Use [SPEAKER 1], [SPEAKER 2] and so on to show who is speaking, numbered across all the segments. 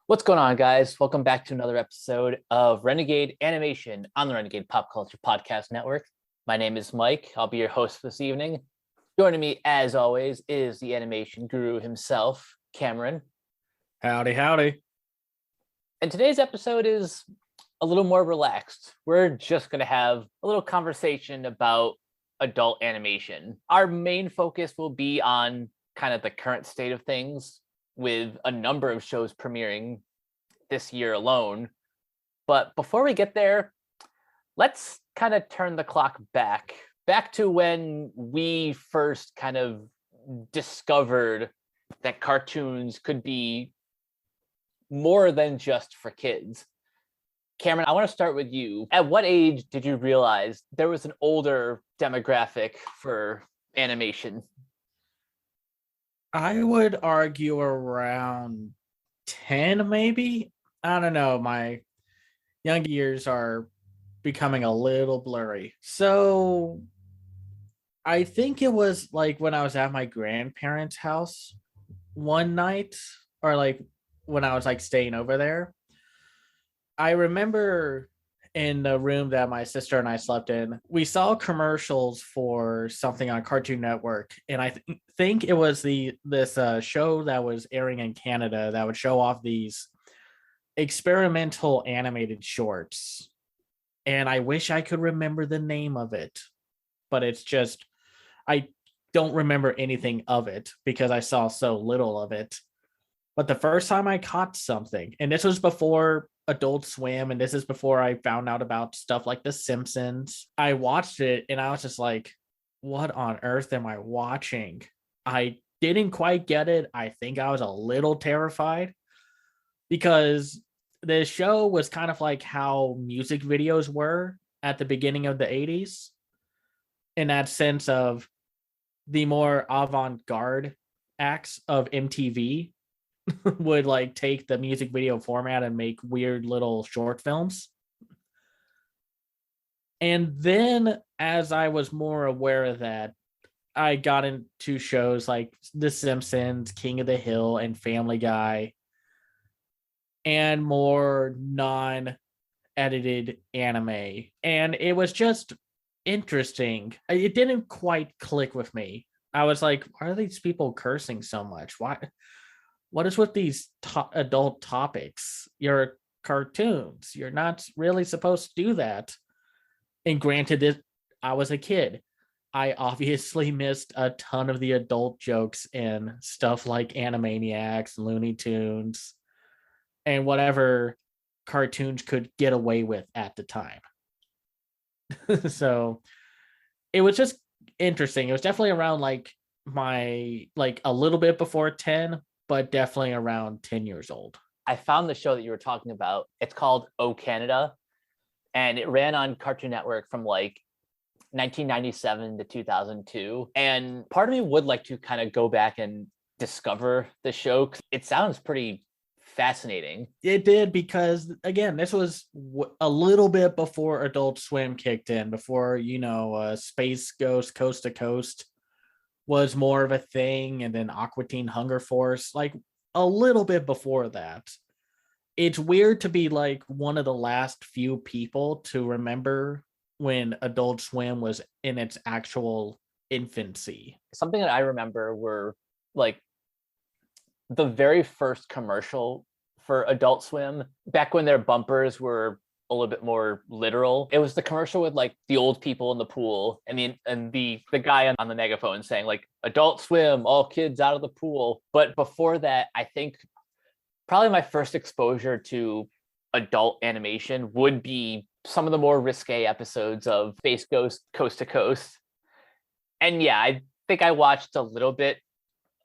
[SPEAKER 1] What's going on, guys? Welcome back to another episode of Renegade Animation on the Renegade Pop Culture Podcast Network. My name is Mike. I'll be your host this evening. Joining me, as always, is the animation guru himself, Cameron.
[SPEAKER 2] Howdy, howdy.
[SPEAKER 1] And today's episode is a little more relaxed. We're just going to have a little conversation about adult animation. Our main focus will be on kind of the current state of things, with a number of shows premiering this year alone. But before we get there, let's kind of turn the clock back to when we first kind of discovered that cartoons could be more than just for kids. Cameron, I want to start with you. At what age did you realize there was an older demographic for animation?
[SPEAKER 2] I would argue around 10, maybe. I don't know. My younger years are becoming a little blurry. So I think it was like when I was at my grandparents' house one night, or like when I was like staying over there. I remember in the room that my sister and I slept in, we saw commercials for something on Cartoon Network, and I think it was this show that was airing in Canada that would show off these experimental animated shorts. And I wish I could remember the name of it, but it's just I don't remember anything of it because I saw so little of it. But the first time I caught something, and this was before Adult Swim, and this is before I found out about stuff like The Simpsons, I watched it and I was just like, what on earth am I watching? I didn't quite get it. I think I was a little terrified because the show was kind of like how music videos were at the beginning of the 80s, in that sense of the more avant-garde acts of MTV would like take the music video format and make weird little short films. And then as I was more aware of that, I got into shows like The Simpsons, King of the Hill, and Family Guy, and more non-edited anime. And it was just interesting. It didn't quite click with me. I was like, why are these people cursing so much? Why? What is with these adult topics? You're cartoons. You're not really supposed to do that. And granted, I was a kid. I obviously missed a ton of the adult jokes in stuff like Animaniacs, Looney Tunes, and whatever cartoons could get away with at the time. So it was just interesting. It was definitely around like a little bit before 10, but definitely around 10 years old.
[SPEAKER 1] I found the show that you were talking about. It's called Oh Canada, and it ran on Cartoon Network from like 1997 to 2002. And part of me would like to kind of go back and discover the show, 'cause it sounds pretty fascinating.
[SPEAKER 2] It did, because again, this was a little bit before Adult Swim kicked in, before Space Ghost Coast to Coast was more of a thing, and then Aqua Teen Hunger Force, like a little bit before that. It's weird to be like one of the last few people to remember when Adult Swim was in its actual infancy.
[SPEAKER 1] Something that I remember were like the very first commercial for Adult Swim, back when their bumpers were a little bit more literal. It was the commercial with like the old people in the pool and the guy on the megaphone saying like Adult Swim, all kids out of the pool. But before that, I think probably my first exposure to adult animation would be some of the more risque episodes of Space Ghost Coast to Coast. And yeah, I think I watched a little bit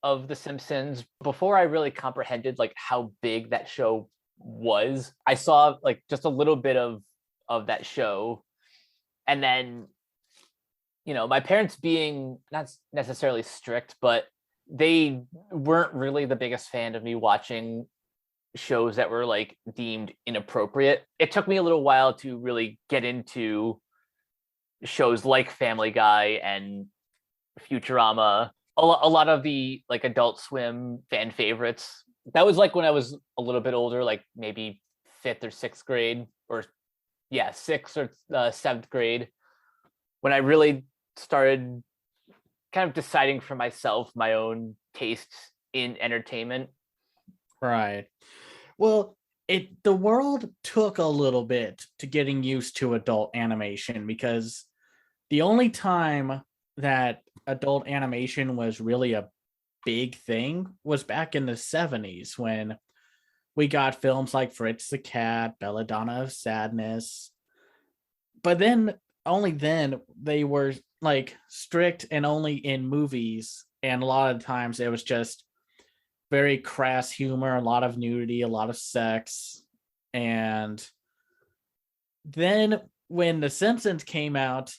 [SPEAKER 1] of The Simpsons before I really comprehended like how big that show was. I saw like just a little bit of that show, and then my parents, being not necessarily strict, but they weren't really the biggest fan of me watching shows that were like deemed inappropriate. It took me a little while to really get into shows like Family Guy and Futurama. A lot of the like Adult Swim fan favorites That was like when I was a little bit older, like maybe fifth or sixth grade, or yeah, sixth or seventh grade, when I really started kind of deciding for myself my own tastes in entertainment.
[SPEAKER 2] Right. Well, the world took a little bit to getting used to adult animation, because the only time that adult animation was really a big thing was back in the 70s, when we got films like Fritz the Cat, Belladonna of Sadness. But then, only then, they were like strict and only in movies. And a lot of times it was just very crass humor, a lot of nudity, a lot of sex. And then when The Simpsons came out,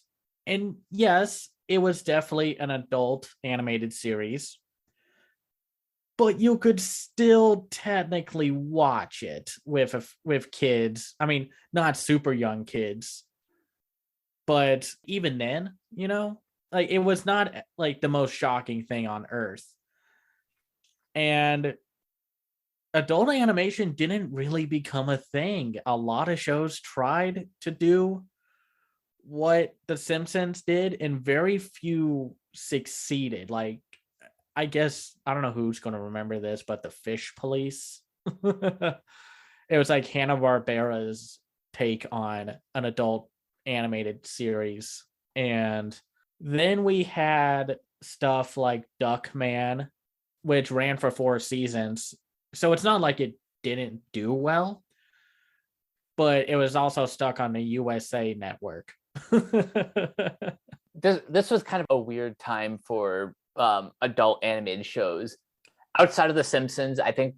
[SPEAKER 2] and yes, it was definitely an adult animated series, but you could still technically watch it with kids. I mean, not super young kids, but even then, like it was not like the most shocking thing on earth. And adult animation didn't really become a thing. A lot of shows tried to do what The Simpsons did, and very few succeeded. Like, I guess I don't know who's going to remember this, but the Fish Police. It was like Hanna-Barbera's take on an adult animated series. And then we had stuff like Duckman, which ran for 4 seasons. So it's not like it didn't do well, but it was also stuck on the USA network.
[SPEAKER 1] This was kind of a weird time for adult animated shows. Outside of The Simpsons, I think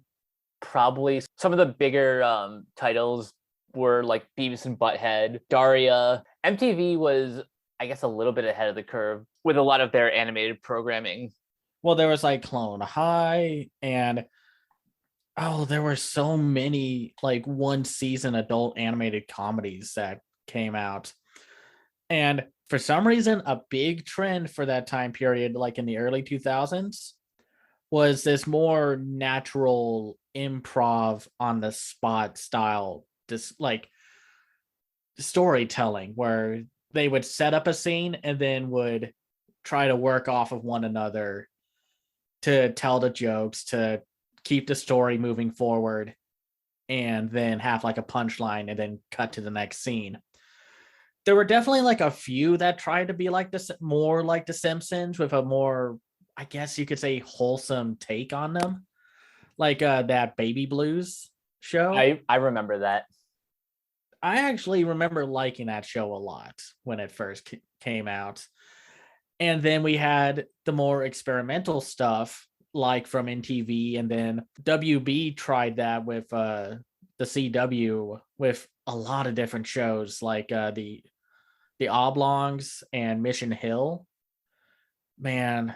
[SPEAKER 1] probably some of the bigger titles were like Beavis and Butthead, Daria. MTV was, I guess, a little bit ahead of the curve with a lot of their animated programming.
[SPEAKER 2] Well, there was like Clone High, and there were so many like one season adult animated comedies that came out. And for some reason, a big trend for that time period, like in the early 2000s, was this more natural improv on the spot style, this like storytelling, where they would set up a scene and then would try to work off of one another to tell the jokes, to keep the story moving forward, and then have like a punchline and then cut to the next scene. There were definitely like a few that tried to be like this, more like The Simpsons, with a more, I guess you could say, wholesome take on them, like that Baby Blues show.
[SPEAKER 1] I remember that.
[SPEAKER 2] I actually remember liking that show a lot when it first came out. And then we had the more experimental stuff, like from NTV, and then WB tried that with the CW, with a lot of different shows, like the Oblongs and Mission Hill. Man,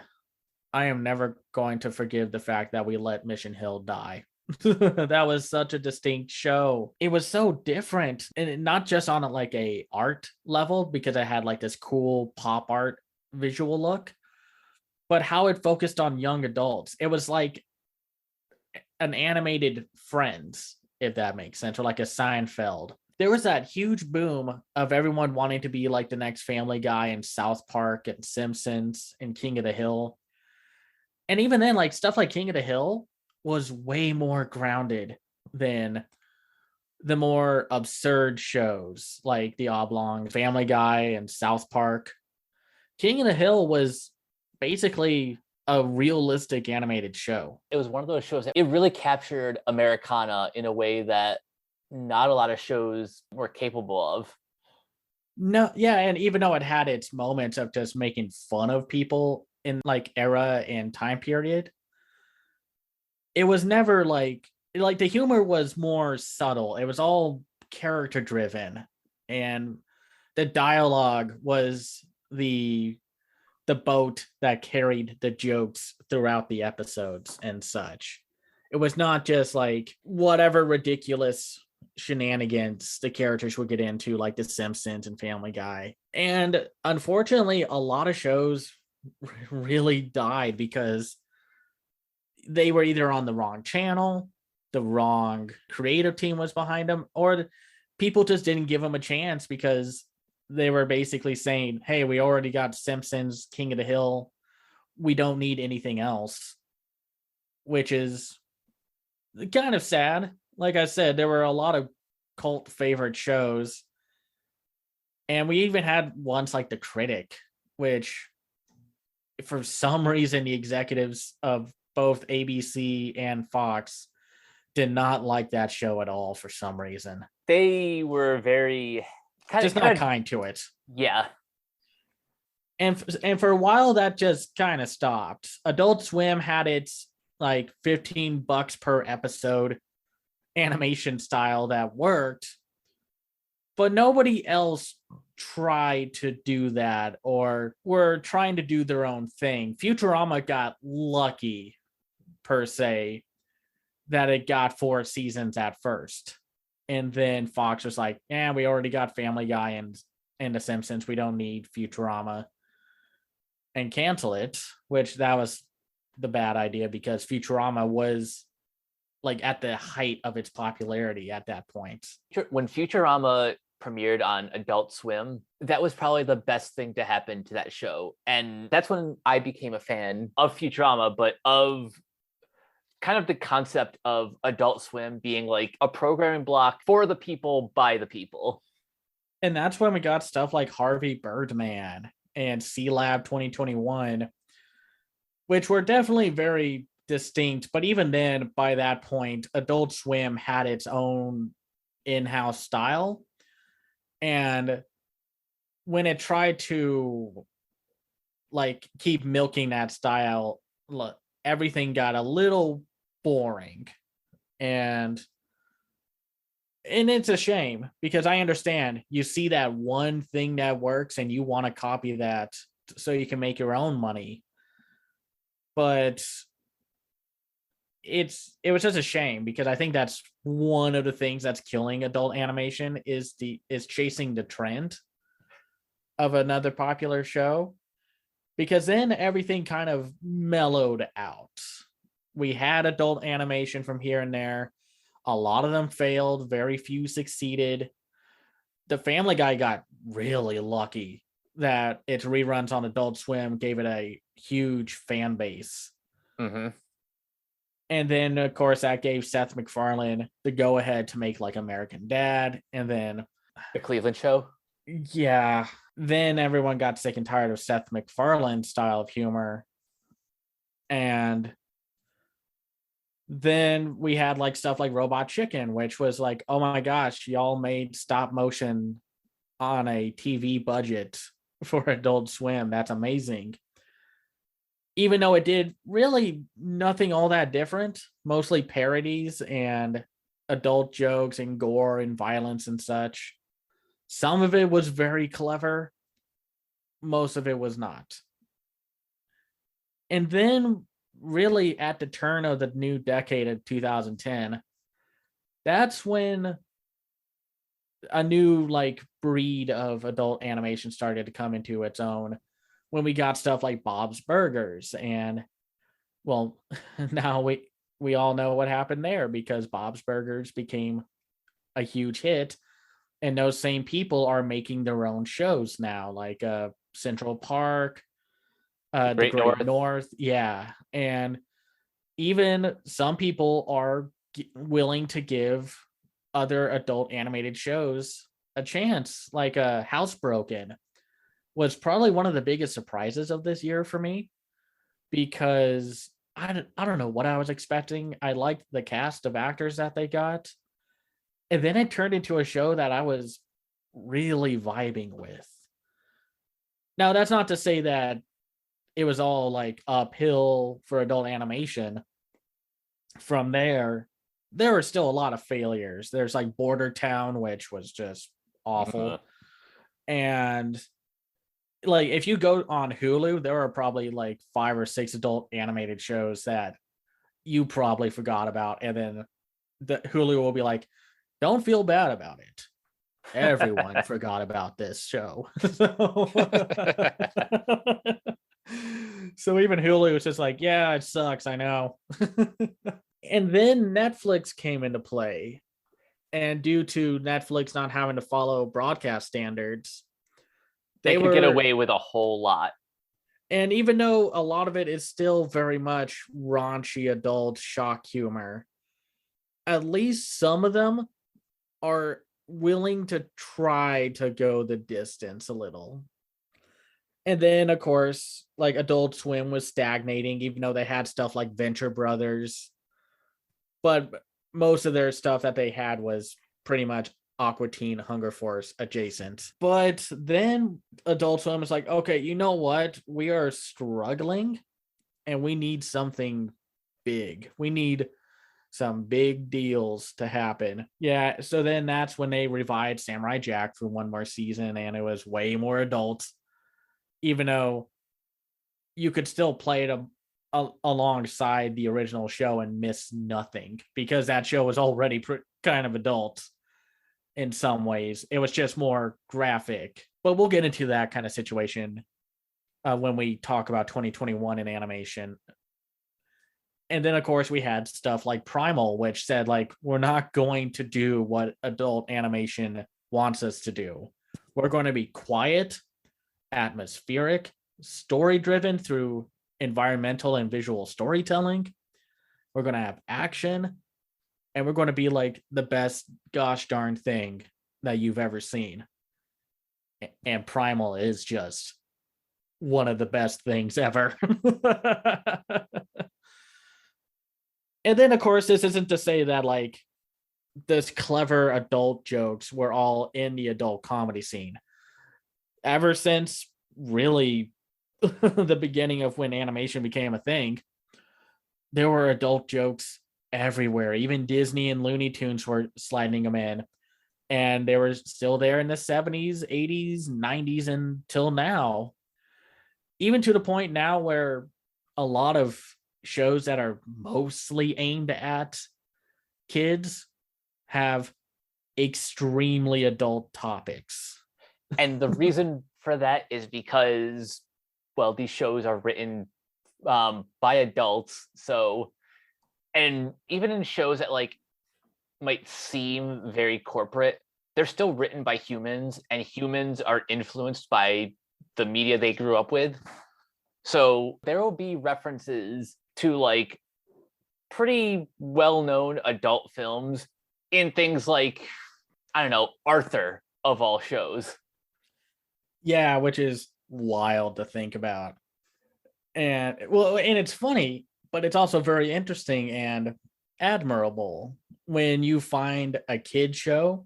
[SPEAKER 2] I am never going to forgive the fact that we let Mission Hill die. That was such a distinct show. It was so different, and not just on like a art level, because it had like this cool pop art visual look, but how it focused on young adults. It was like an animated Friends, if that makes sense, or like a Seinfeld. There was that huge boom of everyone wanting to be like the next Family Guy and South Park and Simpsons and King of the Hill. And even then, like stuff like King of the Hill was way more grounded than the more absurd shows like The Oblong, Family Guy, and South Park. King of the Hill was basically a realistic animated show.
[SPEAKER 1] It was one of those shows that it really captured Americana in a way that not a lot of shows were capable of.
[SPEAKER 2] No, yeah, and even though it had its moments of just making fun of people in like era and time period, it was never like the humor was more subtle. It was all character driven, and the dialogue was the boat that carried the jokes throughout the episodes and such. It was not just like whatever ridiculous shenanigans the characters would get into, like The Simpsons and Family Guy. And unfortunately, a lot of shows really died because they were either on the wrong channel, the wrong creative team was behind them, or people just didn't give them a chance because they were basically saying, hey, we already got Simpsons, King of the Hill. We don't need anything else, which is kind of sad. Like I said, there were a lot of cult favorite shows. And we even had ones like The Critic, which for some reason the executives of both ABC and Fox did not like that show at all for some reason.
[SPEAKER 1] They were very
[SPEAKER 2] just not kind to it.
[SPEAKER 1] Yeah.
[SPEAKER 2] And for a while that just kind of stopped. Adult Swim had its like $15 per episode animation style that worked, but nobody else tried to do that or were trying to do their own thing. Futurama got lucky, per se, that it got 4 seasons at first. And then Fox was like, yeah, we already got Family Guy and The Simpsons. We don't need Futurama. And cancel it, which that was the bad idea because Futurama was like at the height of its popularity at that point.
[SPEAKER 1] When Futurama premiered on Adult Swim, that was probably the best thing to happen to that show. And that's when I became a fan of Futurama, but of kind of the concept of Adult Swim being like a programming block for the people by the people.
[SPEAKER 2] And that's when we got stuff like Harvey Birdman and C-Lab 2021, which were definitely very distinct. But even then, by that point, Adult Swim had its own in-house style. And when it tried to like keep milking that style, everything got a little boring. And it's a shame because I understand you see that one thing that works and you want to copy that so you can make your own money. But it was just a shame because I think that's one of the things that's killing adult animation is chasing the trend of another popular show, because then everything kind of mellowed out. We had adult animation from here and there. A lot of them failed. Very few succeeded. The Family Guy got really lucky that its reruns on Adult Swim gave it a huge fan base.
[SPEAKER 1] Mm-hmm.
[SPEAKER 2] And then, of course, that gave Seth MacFarlane the go-ahead to make like American Dad. And then
[SPEAKER 1] The Cleveland Show.
[SPEAKER 2] Yeah. Then everyone got sick and tired of Seth MacFarlane's style of humor. And then we had like stuff like Robot Chicken, which was like, oh my gosh, y'all made stop motion on a TV budget for Adult Swim. That's amazing. Even though it did really nothing all that different, mostly parodies and adult jokes and gore and violence and such. Some of it was very clever. Most of it was not. And then really at the turn of the new decade of 2010, that's when a new like breed of adult animation started to come into its own, when we got stuff like Bob's Burgers. And well, now we all know what happened there because Bob's Burgers became a huge hit, and those same people are making their own shows now, like Central Park, the Great North. Yeah. And even some people are willing to give other adult animated shows a chance, like Housebroken was probably one of the biggest surprises of this year for me, because I don't know what I was expecting. I liked the cast of actors that they got. And then it turned into a show that I was really vibing with. Now, that's not to say that it was all like uphill for adult animation. From there were still a lot of failures. There's like Border Town, which was just awful. And like, if you go on Hulu, there are probably like 5 or 6 adult animated shows that you probably forgot about. And then the Hulu will be like, don't feel bad about it. Everyone forgot about this show. So even Hulu was just like, yeah, it sucks, I know. And then Netflix came into play. And due to Netflix not having to follow broadcast standards,
[SPEAKER 1] They could get away with a whole lot.
[SPEAKER 2] And even though a lot of it is still very much raunchy adult shock humor, at least some of them are willing to try to go the distance a little. And then, of course, like Adult Swim was stagnating, even though they had stuff like Venture Brothers. But most of their stuff that they had was pretty much Aqua Teen Hunger Force adjacent. But then Adult Swim is like, okay, you know what? We are struggling and we need something big. We need some big deals to happen. Yeah, so then that's when they revived Samurai Jack for one more season, and it was way more adult, even though you could still play it alongside the original show and miss nothing, because that show was already kind of adult in some ways. It was just more graphic, but we'll get into that kind of situation when we talk about 2021 in animation. And then, of course, we had stuff like Primal, which said, like, we're not going to do what adult animation wants us to do. We're going to be quiet, atmospheric, story-driven through environmental and visual storytelling. We're going to have action, and we're going to be like the best gosh darn thing that you've ever seen. And Primal is just one of the best things ever. And then, of course, this isn't to say that like this clever adult jokes were all in the adult comedy scene. Ever since really the beginning of when animation became a thing, there were adult jokes everywhere. Even Disney and Looney Tunes were sliding them in. And they were still there in the 70s, 80s, 90s, until now. Even to the point now where a lot of shows that are mostly aimed at kids have extremely adult topics.
[SPEAKER 1] And the reason for that is because, well, these shows are written by adults. So, and even in shows that like might seem very corporate, they're still written by humans, and humans are influenced by the media they grew up with. So there will be references to like pretty well-known adult films in things like, I don't know, Arthur of all shows.
[SPEAKER 2] Yeah, which is wild to think about. And well, and it's funny, but it's also very interesting and admirable when you find a kid show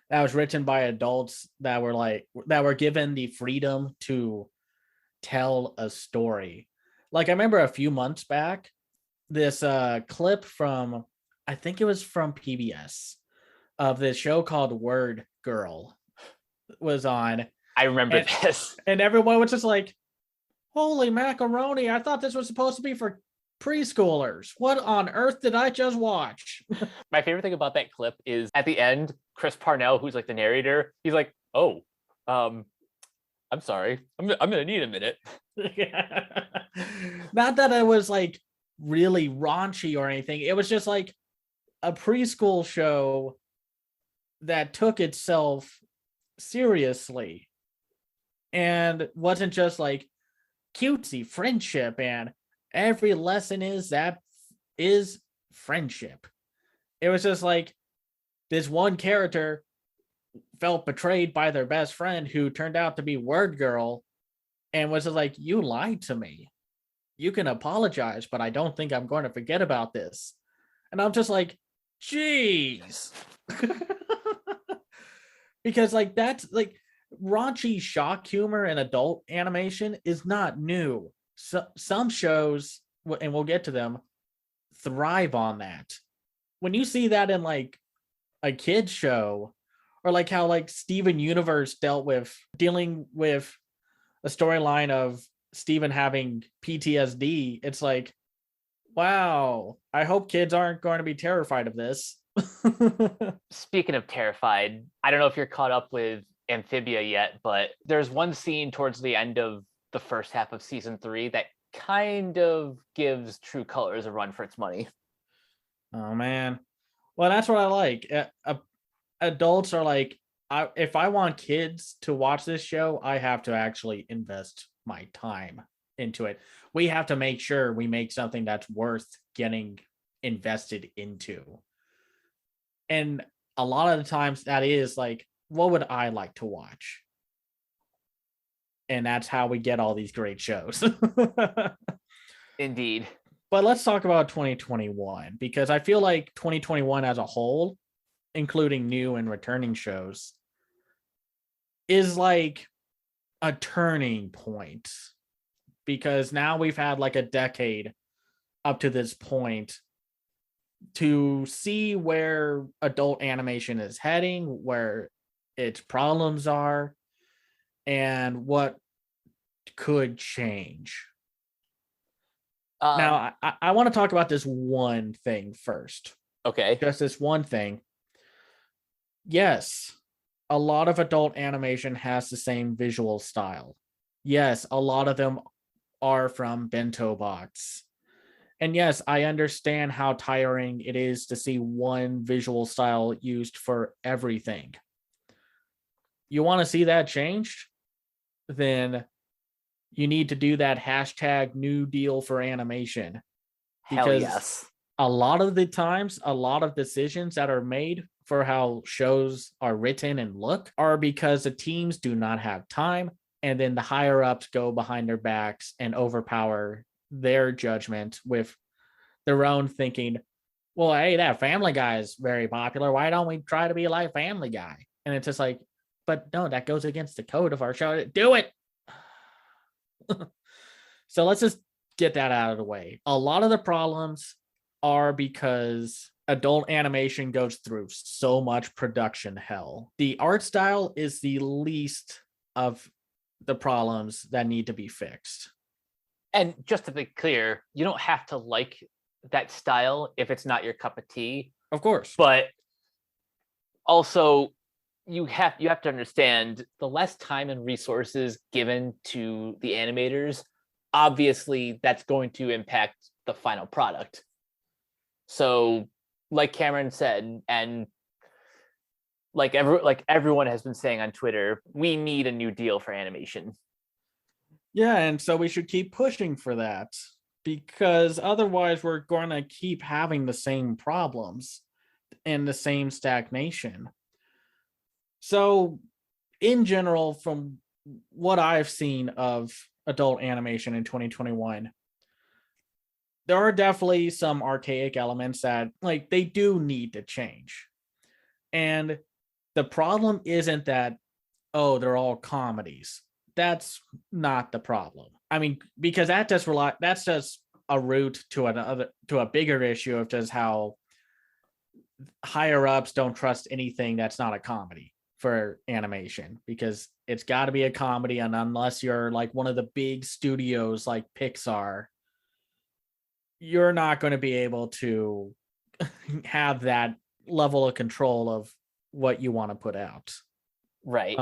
[SPEAKER 2] that was written by adults that were given the freedom to tell a story. Like I remember a few months back, this clip from, I think it was from PBS, of this show called Word Girl was on.
[SPEAKER 1] I remember this.
[SPEAKER 2] And everyone was just like, holy macaroni, I thought this was supposed to be for preschoolers. What on earth did I just watch?
[SPEAKER 1] My favorite thing about that clip is at the end, Chris Parnell, who's like the narrator, he's like, oh, I'm sorry. I'm gonna need a minute.
[SPEAKER 2] Not that it was like really raunchy or anything. It was just like a preschool show that took itself seriously and wasn't just like cutesy friendship and every lesson is friendship. It was just like this one character felt betrayed by their best friend who turned out to be Word Girl and was just like, you lied to me. You can apologize, but I don't think I'm going to forget about this. And I'm just like, geez. Because like that's like raunchy shock humor and adult animation is not new. So, some shows, and we'll get to them, thrive on that. When you see that in like a kid's show, or like how like Steven Universe dealing with a storyline of Steven having PTSD, it's like, wow, I hope kids aren't going to be terrified of this.
[SPEAKER 1] Speaking of terrified, I don't know if you're caught up with Amphibia yet, but there's one scene towards the end of the first half of season 3 that kind of gives True Colors a run for its money.
[SPEAKER 2] Oh man. Well, that's what I like. Adults are like, if I want kids to watch this show, I have to actually invest my time into it. We have to make sure we make something that's worth getting invested into. And a lot of the times that is like, what would I like to watch? And that's how we get all these great shows.
[SPEAKER 1] Indeed.
[SPEAKER 2] But let's talk about 2021, because I feel like 2021 as a whole, including new and returning shows, is like a turning point, because now we've had like a decade up to this point to see where adult animation is heading, where its problems are, and what could change. Now, I want to talk about this one thing first.
[SPEAKER 1] Okay.
[SPEAKER 2] Just this one thing. Yes, a lot of adult animation has the same visual style. Yes, a lot of them are from Bento Box. And yes, I understand how tiring it is to see one visual style used for everything. You want to see that changed? Then you need to do that hashtag New Deal for animation.
[SPEAKER 1] Hell
[SPEAKER 2] Because
[SPEAKER 1] yes.
[SPEAKER 2] a lot of the times, a lot of decisions that are made for how shows are written and look are because the teams do not have time, and then the higher ups go behind their backs and overpower their judgment with their own thinking. Well, hey, that Family Guy is very popular. Why don't we try to be like Family Guy? And it's just like, but no, that goes against the code of our show. Do it. So let's just get that out of the way. A lot of the problems are because adult animation goes through so much production hell. The art style is the least of the problems that need to be fixed.
[SPEAKER 1] And just to be clear, you don't have to like that style if it's not your cup of tea.
[SPEAKER 2] Of course.
[SPEAKER 1] But also you have to understand, the less time and resources given to the animators, obviously that's going to impact the final product. So like Cameron said, and like everyone has been saying on Twitter, we need a new deal for animation.
[SPEAKER 2] Yeah, and so we should keep pushing for that, because otherwise we're going to keep having the same problems and the same stagnation. So in general, from what I've seen of adult animation in 2021, there are definitely some archaic elements that like they do need to change. And the problem isn't that, oh, they're all comedies. That's not the problem. I mean, because that's just a route to a bigger issue of just how higher ups don't trust anything that's not a comedy for animation, because it's got to be a comedy, and unless you're like one of the big studios like Pixar, you're not going to be able to have that level of control of what you want to put out.
[SPEAKER 1] Right.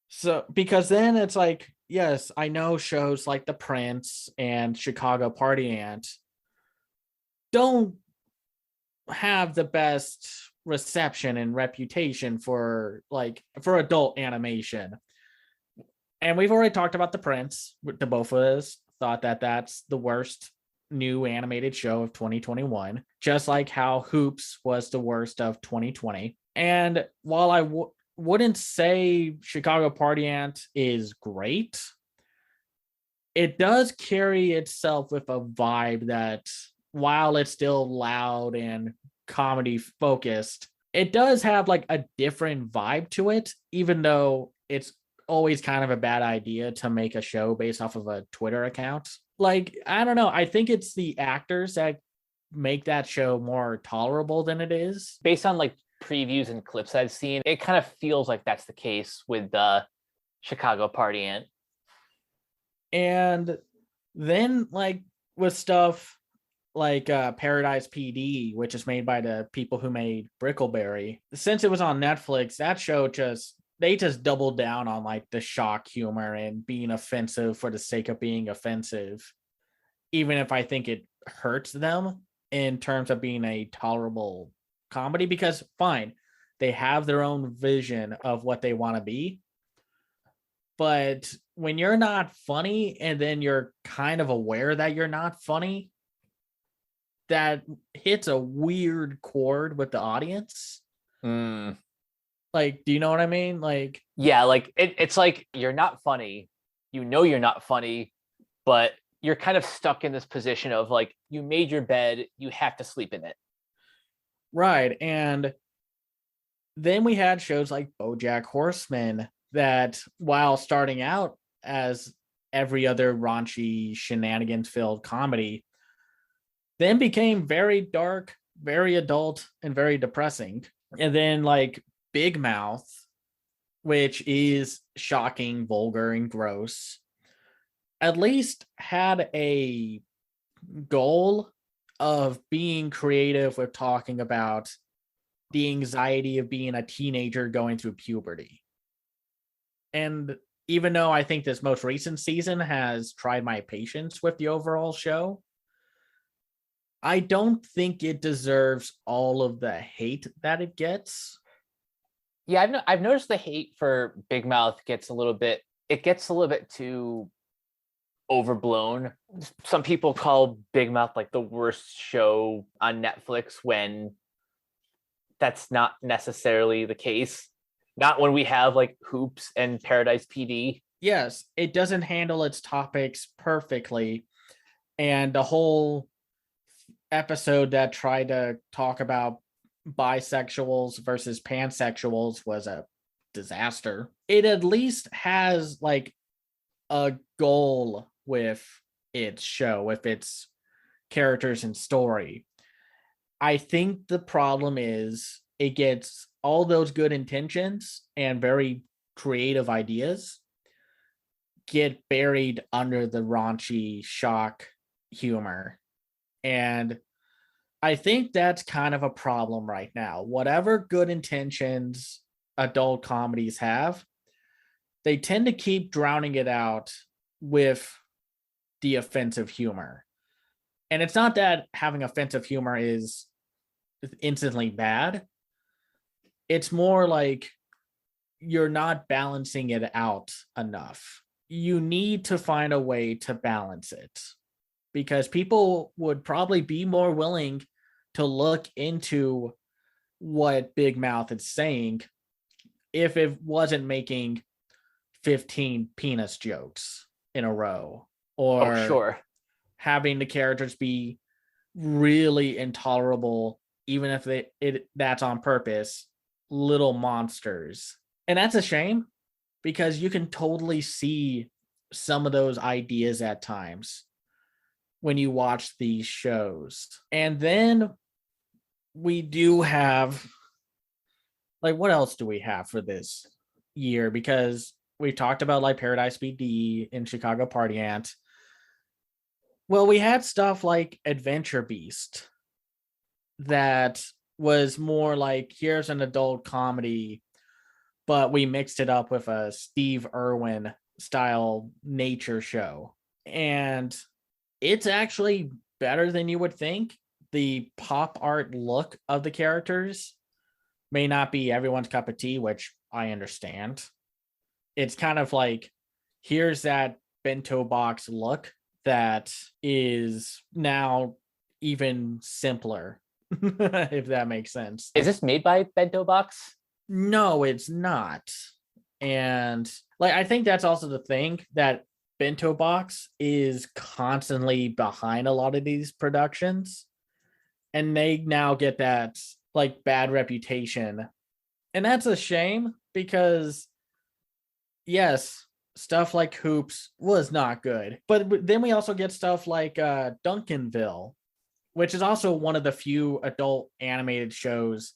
[SPEAKER 2] So because then it's like, yes, I know shows like The Prince and Chicago Party Ant don't have the best reception and reputation for adult animation. And we've already talked about The Prince. The both of us thought that that's the worst new animated show of 2021, just like how Hoops was the worst of 2020. And while I wouldn't say Chicago Party Ant is great, it does carry itself with a vibe that, while it's still loud and comedy focused, it does have like a different vibe to it, even though it's always kind of a bad idea to make a show based off of a Twitter account. Like, I don't know. I think it's the actors that make that show more tolerable than it is.
[SPEAKER 1] Based on like previews and clips I've seen, it kind of feels like that's the case with the Chicago Party Ant.
[SPEAKER 2] And then like with stuff like Paradise PD, which is made by the people who made Brickleberry, since it was on Netflix, that show just they just doubled down on like the shock humor and being offensive for the sake of being offensive, even if I think it hurts them in terms of being a tolerable comedy. Because fine, they have their own vision of what they want to be, but when you're not funny and then you're kind of aware that you're not funny, that hits a weird chord with the audience.
[SPEAKER 1] Mm.
[SPEAKER 2] Like, do you know what I mean? Like,
[SPEAKER 1] Yeah, like it's like you're not funny. You know you're not funny, but you're kind of stuck in this position of like you made your bed, you have to sleep in it.
[SPEAKER 2] right. And then we had shows like BoJack Horseman that, while starting out as every other raunchy shenanigans filled comedy, then became very dark, very adult, and very depressing. And then like Big Mouth, which is shocking, vulgar, and gross, at least had a goal of being creative with talking about the anxiety of being a teenager going through puberty. And even though I think this most recent season has tried my patience with the overall show, I don't think it deserves all of the hate that it gets.
[SPEAKER 1] Yeah, I've noticed the hate for Big Mouth gets a little bit too overblown. Some people call Big Mouth like the worst show on Netflix when that's not necessarily the case. Not when we have like Hoops and Paradise PD.
[SPEAKER 2] Yes, it doesn't handle its topics perfectly. And the whole episode that tried to talk about bisexuals versus pansexuals was a disaster. It at least has like a goal with its show, with its characters and story. I think the problem is it gets all those good intentions and very creative ideas get buried under the raunchy shock humor. And I think that's kind of a problem right now. Whatever good intentions adult comedies have, they tend to keep drowning it out with the offensive humor. And it's not that having offensive humor is instantly bad. It's more like you're not balancing it out enough. You need to find a way to balance it, because people would probably be more willing to look into what Big Mouth is saying if it wasn't making 15 penis jokes in a row,
[SPEAKER 1] Oh,
[SPEAKER 2] or
[SPEAKER 1] sure.
[SPEAKER 2] having the characters be really intolerable, even if that's on purpose, little monsters. And that's a shame, because you can totally see some of those ideas at times when you watch these shows. And then we do have, like, what else do we have for this year? Because we talked about like Paradise BD and Chicago Party Ant. Well, we had stuff like Adventure Beast that was more like, here's an adult comedy, but we mixed it up with a Steve Irwin style nature show. And it's actually better than you would think. The pop art look of the characters may not be everyone's cup of tea, which I understand. It's kind of like, here's that bento box look that is now even simpler, if that makes sense.
[SPEAKER 1] Is this made by Bento Box?
[SPEAKER 2] No, it's not. And like, I think that's also the thing, that Bento Box is constantly behind a lot of these productions, and they now get that like bad reputation. And that's a shame, because yes, stuff like Hoops was not good. But then we also get stuff like Duncanville, which is also one of the few adult animated shows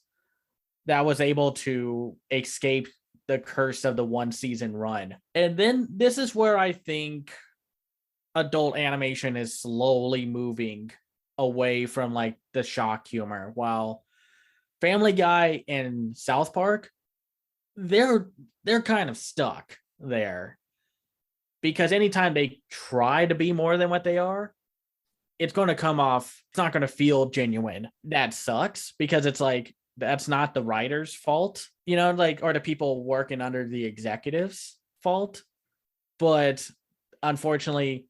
[SPEAKER 2] that was able to escape the curse of the one season run. And then this is where I think adult animation is slowly moving away from like the shock humor. While Family Guy and South Park they're kind of stuck there, because anytime they try to be more than what they are, it's going to come off, it's not going to feel genuine. That sucks, because it's like, that's not the writer's fault, like, or the people working under the executives' fault. But unfortunately,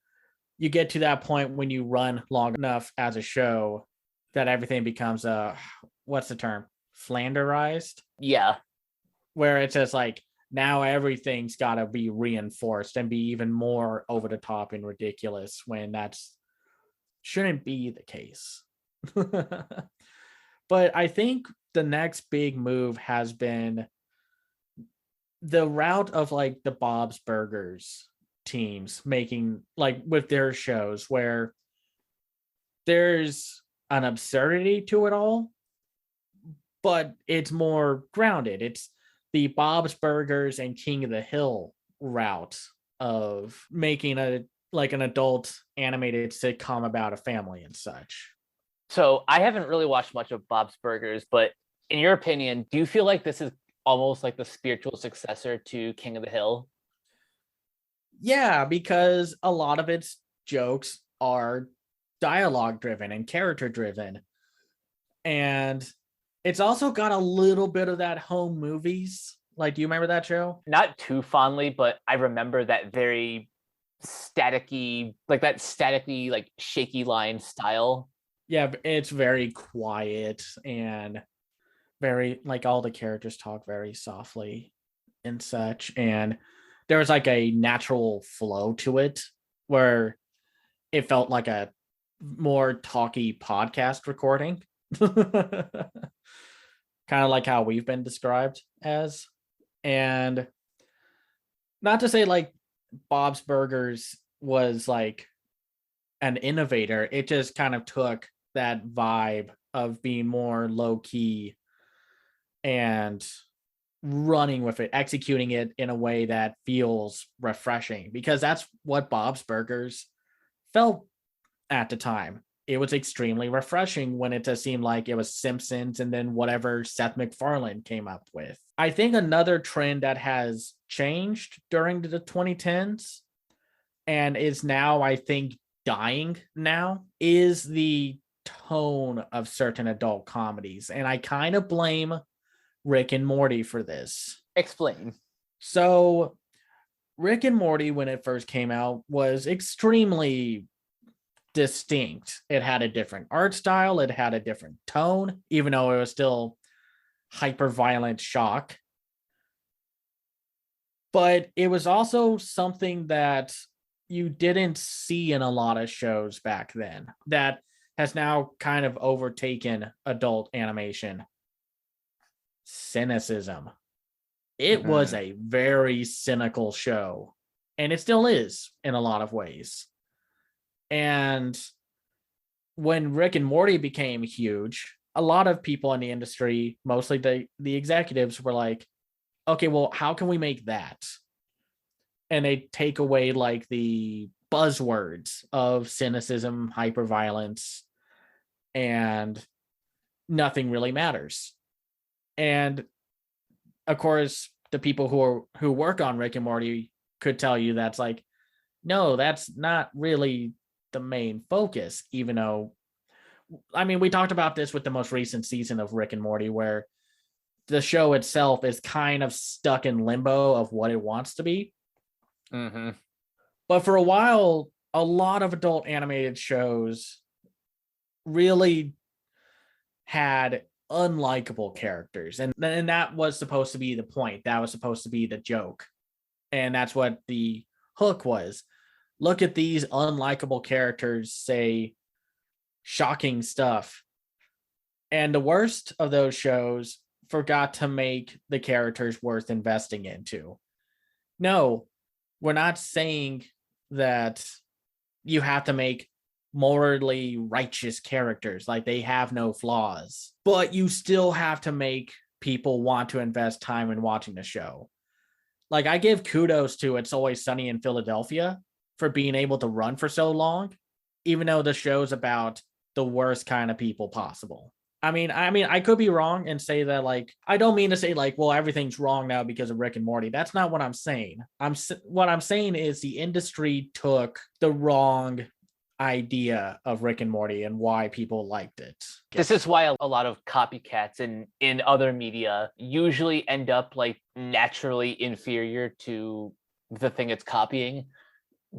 [SPEAKER 2] you get to that point when you run long enough as a show that everything becomes what's the term? Flanderized,
[SPEAKER 1] Yeah.
[SPEAKER 2] where it's just like, now everything's got to be reinforced and be even more over the top and ridiculous, when that's shouldn't be the case. But I think the next big move has been the route of like the Bob's Burgers teams making, like, with their shows, where there's an absurdity to it all, but it's more grounded. It's the Bob's Burgers and King of the Hill route of making a like an adult animated sitcom about a family and such.
[SPEAKER 1] So I haven't really watched much of Bob's Burgers, but in your opinion, do you feel like this is almost like the spiritual successor to King of the Hill?
[SPEAKER 2] Yeah, because a lot of its jokes are dialogue driven and character driven. And it's also got a little bit of that home movies. Like, do you remember that show?
[SPEAKER 1] Not too fondly, but I remember that very staticky, like shaky line style.
[SPEAKER 2] Yeah, it's very quiet and very, like, all the characters talk very softly and such. And there was like a natural flow to it, where it felt like a more talky podcast recording. Kind of like how we've been described as. And not to say like Bob's Burgers was like an innovator, it just kind of took that vibe of being more low key and running with it, executing it in a way that feels refreshing, because that's what Bob's Burgers felt at the time. It was extremely refreshing when it just seemed like it was Simpsons and then whatever Seth MacFarlane came up with. I think another trend that has changed during the 2010s and is now, I think, dying now, is the tone of certain adult comedies. And I kind of blame Rick and Morty for this.
[SPEAKER 1] Explain.
[SPEAKER 2] So, Rick and Morty, when it first came out, was extremely distinct. It had a different art style, it had a different tone, even though it was still hyper violent shock. But it was also something that you didn't see in a lot of shows back then, that has now kind of overtaken adult animation. Cynicism. It was a very cynical show, and it still is in a lot of ways. And when Rick and Morty became huge, a lot of people in the industry, mostly the executives, were like, okay, well, how can we make that? And they take away like the buzzwords of cynicism, hyperviolence, and nothing really matters. And of course, the people who work on Rick and Morty could tell you that's like, no, that's not really the main focus. Even though, I mean, we talked about this with the most recent season of Rick and Morty, where the show itself is kind of stuck in limbo of what it wants to be.
[SPEAKER 1] Mm-hmm.
[SPEAKER 2] But for a while, a lot of adult animated shows really had unlikable characters, and that was supposed to be the point. That was supposed to be the joke, and that's what the hook was. Look at these unlikable characters say shocking stuff. And the worst of those shows forgot to make the characters worth investing into. No, we're not saying that you have to make morally righteous characters, like they have no flaws, but you still have to make people want to invest time in watching the show. Like, I give kudos to It's Always Sunny in Philadelphia for being able to run for so long, even though the show's about the worst kind of people possible. I could be wrong and say that, like, I don't mean to say like, well, everything's wrong now because of Rick and Morty. That's not what I'm saying. What I'm saying is the industry took the wrong idea of Rick and Morty and why people liked it.
[SPEAKER 1] This is why a lot of copycats in other media usually end up like naturally inferior to the thing it's copying,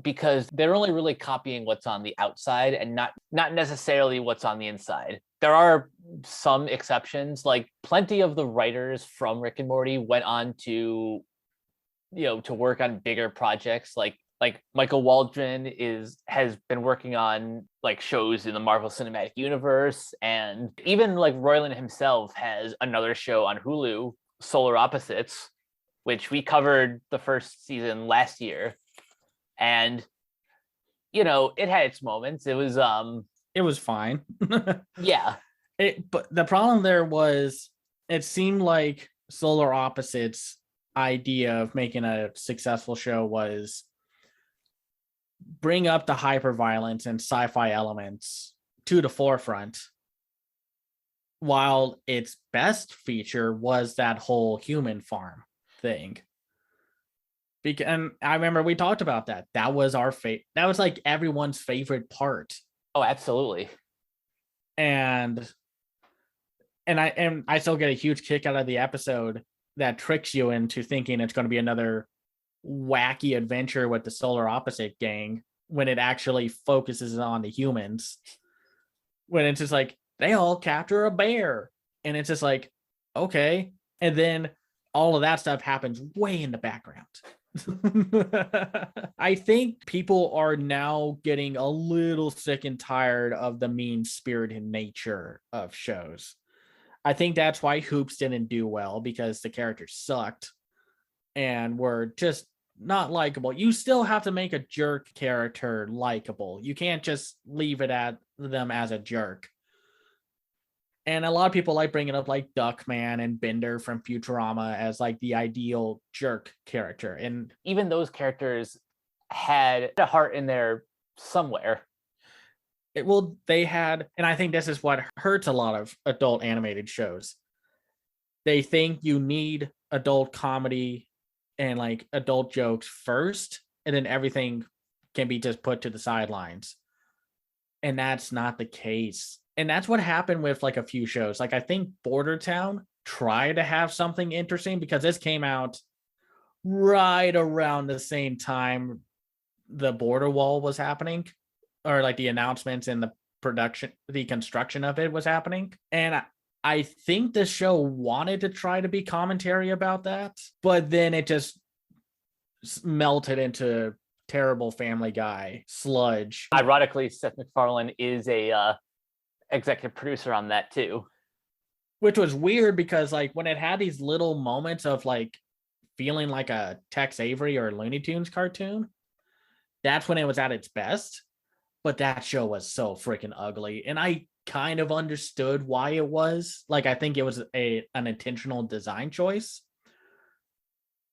[SPEAKER 1] because they're only really copying what's on the outside and not necessarily what's on the inside. There are some exceptions, like plenty of the writers from Rick and Morty went on to, to work on bigger projects. Like Michael Waldron has been working on like shows in the Marvel Cinematic Universe, and even like Roiland himself has another show on Hulu, Solar Opposites, which we covered the first season last year. And it had its moments. It was
[SPEAKER 2] fine.
[SPEAKER 1] Yeah.
[SPEAKER 2] But the problem there was, it seemed like Solar Opposites' idea of making a successful show was bring up the hyperviolence and sci-fi elements to the forefront, while its best feature was that whole human farm thing. And I remember we talked about that. That was that was like everyone's favorite part.
[SPEAKER 1] Oh, absolutely.
[SPEAKER 2] And I still get a huge kick out of the episode that tricks you into thinking it's going to be another wacky adventure with the Solar Opposite gang, when it actually focuses on the humans. When it's just like, they all capture a bear. And it's just like, okay. And then all of that stuff happens way in the background. I think people are now getting a little sick and tired of the mean-spirited nature of shows. I think that's why Hoops didn't do well, because the characters sucked and were just not likable. You still have to make a jerk character likable. You can't just leave it at them as a jerk. And a lot of people like bringing up like Duckman and Bender from Futurama as like the ideal jerk character. And
[SPEAKER 1] even those characters had a heart in there somewhere.
[SPEAKER 2] They had, and I think this is what hurts a lot of adult animated shows. They think you need adult comedy and like adult jokes first, and then everything can be just put to the sidelines. And that's not the case. And that's what happened with like a few shows. Like I think Border Town tried to have something interesting, because this came out right around the same time the border wall was happening, or like the announcements and the construction of it was happening. And I think the show wanted to try to be commentary about that, but then it just melted into terrible Family Guy sludge.
[SPEAKER 1] Ironically, Seth MacFarlane is a executive producer on that too,
[SPEAKER 2] which was weird, because like when it had these little moments of like feeling like a Tex Avery or Looney Tunes cartoon, that's when it was at its best. But that show was so freaking ugly, and I kind of understood why it was. Like, I think it was an intentional design choice,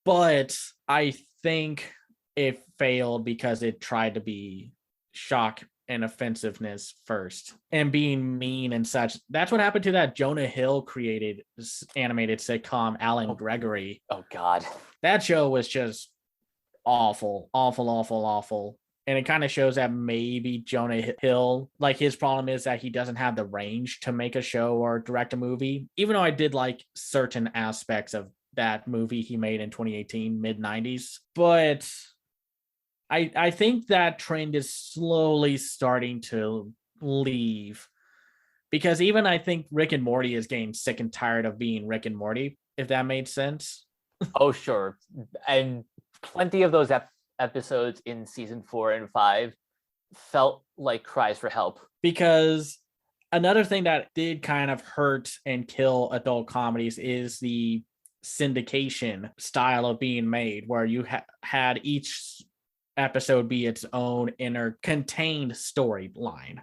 [SPEAKER 2] but I think it failed because it tried to be shock and offensiveness first, and being mean and such. That's what happened to that Jonah Hill created animated sitcom, Alan Gregory.
[SPEAKER 1] Oh God,
[SPEAKER 2] that show was just awful. And it kind of shows that maybe Jonah Hill, like, his problem is that he doesn't have the range to make a show or direct a movie, even though I did like certain aspects of that movie he made in 2018, mid-90s. But I think that trend is slowly starting to leave, because even I think Rick and Morty is getting sick and tired of being Rick and Morty, if that made sense.
[SPEAKER 1] Oh, sure. And plenty of those episodes in season 4 and 5 felt like cries for help.
[SPEAKER 2] Because another thing that did kind of hurt and kill adult comedies is the syndication style of being made, where you had each episode be its own inner contained storyline.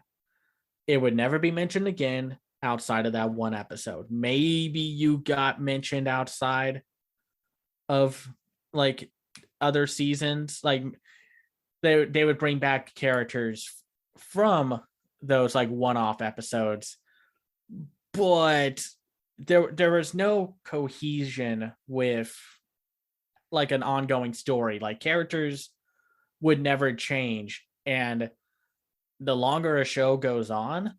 [SPEAKER 2] It would never be mentioned again outside of that one episode. Maybe you got mentioned outside of like other seasons, like they would bring back characters from those like one-off episodes, but there was no cohesion with like an ongoing story. Like characters would never change, and the longer a show goes on,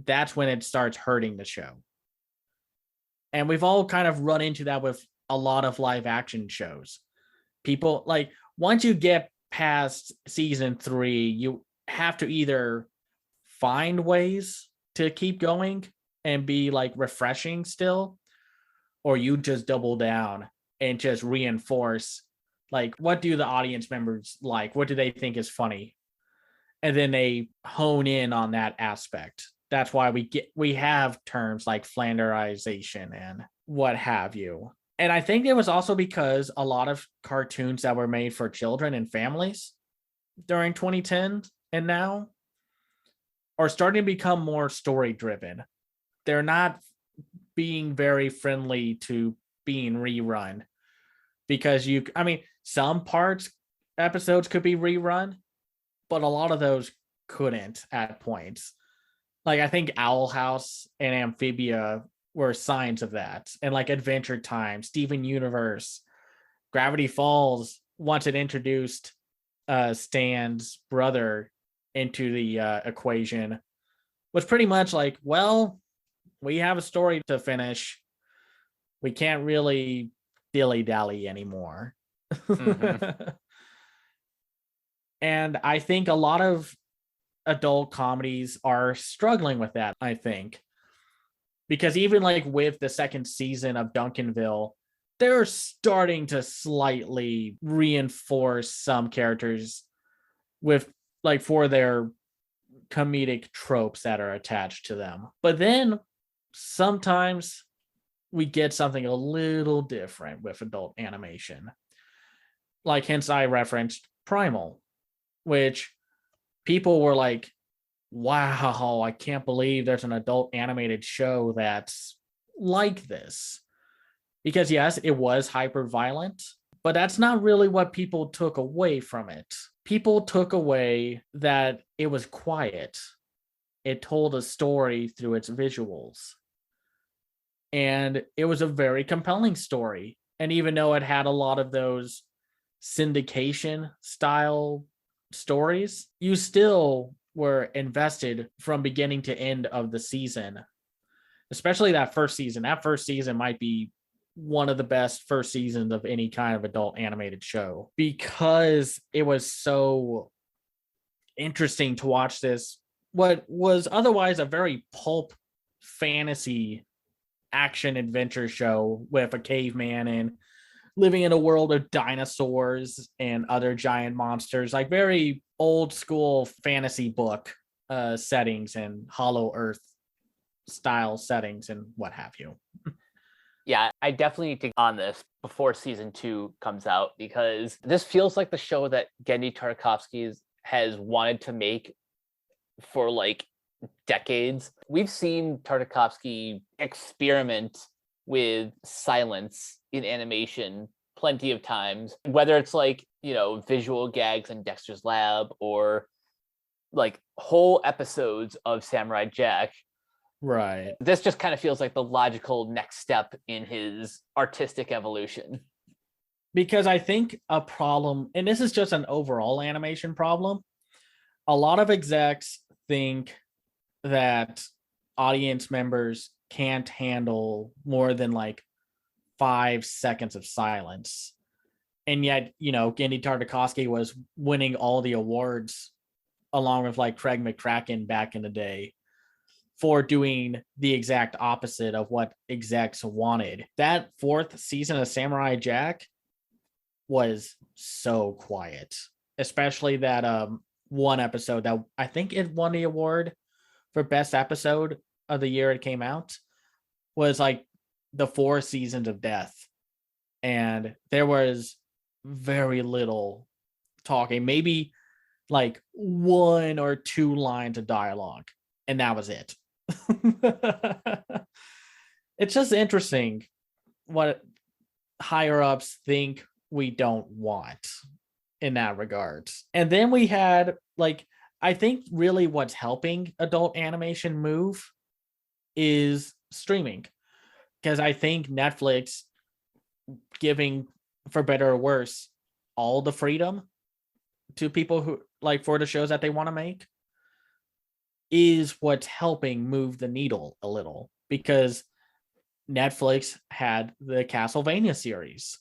[SPEAKER 2] that's when it starts hurting the show. And we've all kind of run into that with a lot of live action shows. People like once you get past season 3, you have to either find ways to keep going and be like refreshing still, or you just double down and just reinforce like what do the audience members like? What do they think is funny? And then they hone in on that aspect. That's why we have terms like flanderization and what have you. And I think it was also because a lot of cartoons that were made for children and families during 2010 and now are starting to become more story driven. They're not being very friendly to being rerun because some parts episodes could be rerun, but a lot of those couldn't at points. Like I think Owl House and Amphibia were signs of that. And like Adventure Time, Steven Universe, Gravity Falls, once it introduced Stan's brother into the equation, was pretty much like, well, we have a story to finish. We can't really dilly-dally anymore. Mm-hmm. And I think a lot of adult comedies are struggling with that, I think. Because even like with the second season of Duncanville, they're starting to slightly reinforce some characters with like for their comedic tropes that are attached to them. But then sometimes we get something a little different with adult animation. Like hence I referenced Primal, which people were like, wow, I can't believe there's an adult animated show that's like this. Because yes, it was hyper violent, but that's not really what people took away from it. People took away that it was quiet. It told a story through its visuals. And it was a very compelling story. And even though it had a lot of those syndication style stories, you still were invested from beginning to end of the season, especially that first season. That first season might be one of the best first seasons of any kind of adult animated show because it was so interesting to watch this, what was otherwise a very pulp fantasy action adventure show with a caveman and living in a world of dinosaurs and other giant monsters, like very old school fantasy book settings and Hollow Earth style settings and what have you.
[SPEAKER 1] Yeah, I definitely need to on this before season 2 comes out because this feels like the show that Genndy Tartakovsky has wanted to make for like decades. We've seen Tartakovsky experiment with silence in animation plenty of times, whether it's like, visual gags in Dexter's Lab or like whole episodes of Samurai Jack.
[SPEAKER 2] Right.
[SPEAKER 1] This just kind of feels like the logical next step in his artistic evolution.
[SPEAKER 2] Because I think a problem, and this is just an overall animation problem, a lot of execs think that audience members can't handle more than like 5 seconds of silence. And yet, Genndy Tartakovsky was winning all the awards along with like Craig McCracken back in the day for doing the exact opposite of what execs wanted. That 4th season of Samurai Jack was so quiet, especially that one episode that I think it won the award for best episode of the year it came out, was like the 4 seasons of death. And there was very little talking, maybe like 1 or 2 lines of dialogue, and that was it. It's just interesting what higher ups think we don't want in that regard. And then we had like, I think really what's helping adult animation move is streaming. Because I think Netflix giving, for better or worse, all the freedom to people who like for the shows that they want to make is what's helping move the needle a little, because Netflix had the Castlevania series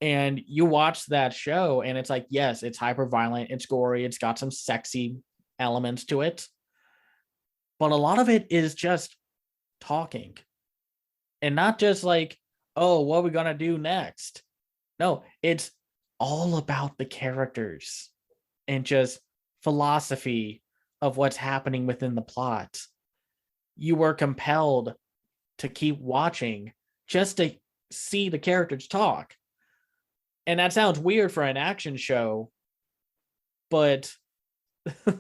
[SPEAKER 2] and you watch that show and it's like, yes, it's hyper violent, it's gory, it's got some sexy elements to it, but a lot of it is just talking, and not just like, oh, what are we gonna do next? No, it's all about the characters and just philosophy of what's happening within the plot. You were compelled to keep watching just to see the characters talk. And that sounds weird for an action show, but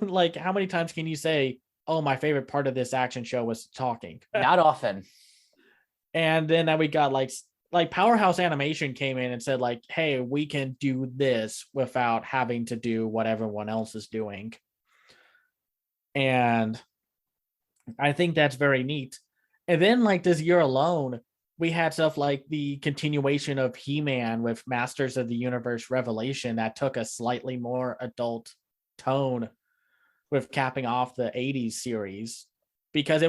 [SPEAKER 2] like, how many times can you say, oh, my favorite part of this action show was talking?
[SPEAKER 1] Not often.
[SPEAKER 2] And then that we got like Powerhouse Animation came in and said like, hey, we can do this without having to do what everyone else is doing. And I think that's very neat. And then like this year alone, we had stuff like the continuation of He-Man with Masters of the Universe Revelation that took a slightly more adult tone, with capping off the 80s series, because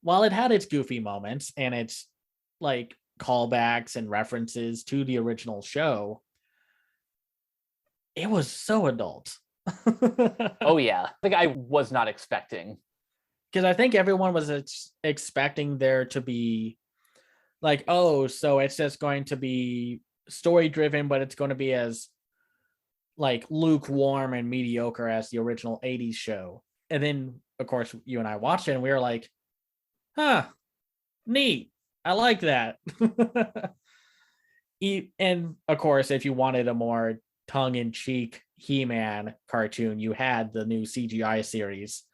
[SPEAKER 2] while it had its goofy moments and its like callbacks and references to the original show, it was so adult.
[SPEAKER 1] Oh yeah, like I was not expecting,
[SPEAKER 2] because I think everyone was expecting there to be like, oh, so it's just going to be story driven, but it's going to be as like lukewarm and mediocre as the original 80s show. And then of course you and I watched it and we were like, huh, neat, I like that. And of course, if you wanted a more tongue-in-cheek He-Man cartoon, you had the new CGI series,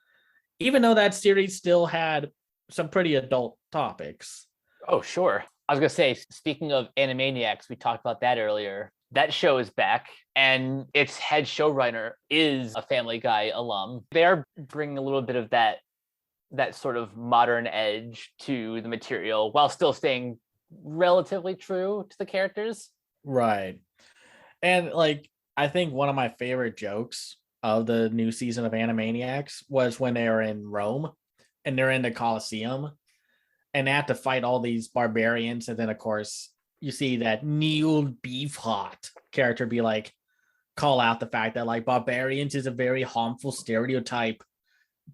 [SPEAKER 2] even though that series still had some pretty adult topics.
[SPEAKER 1] Oh sure. I was gonna say, speaking of Animaniacs, we talked about that earlier. That show is back, and its head showrunner is a Family Guy alum. They're bringing a little bit of that sort of modern edge to the material while still staying relatively true to the characters.
[SPEAKER 2] Right. And like, I think one of my favorite jokes of the new season of Animaniacs was when they were in Rome and they're in the Colosseum and they have to fight all these barbarians. And then, of course, you see that Neil Beefheart character be like, call out the fact that like barbarians is a very harmful stereotype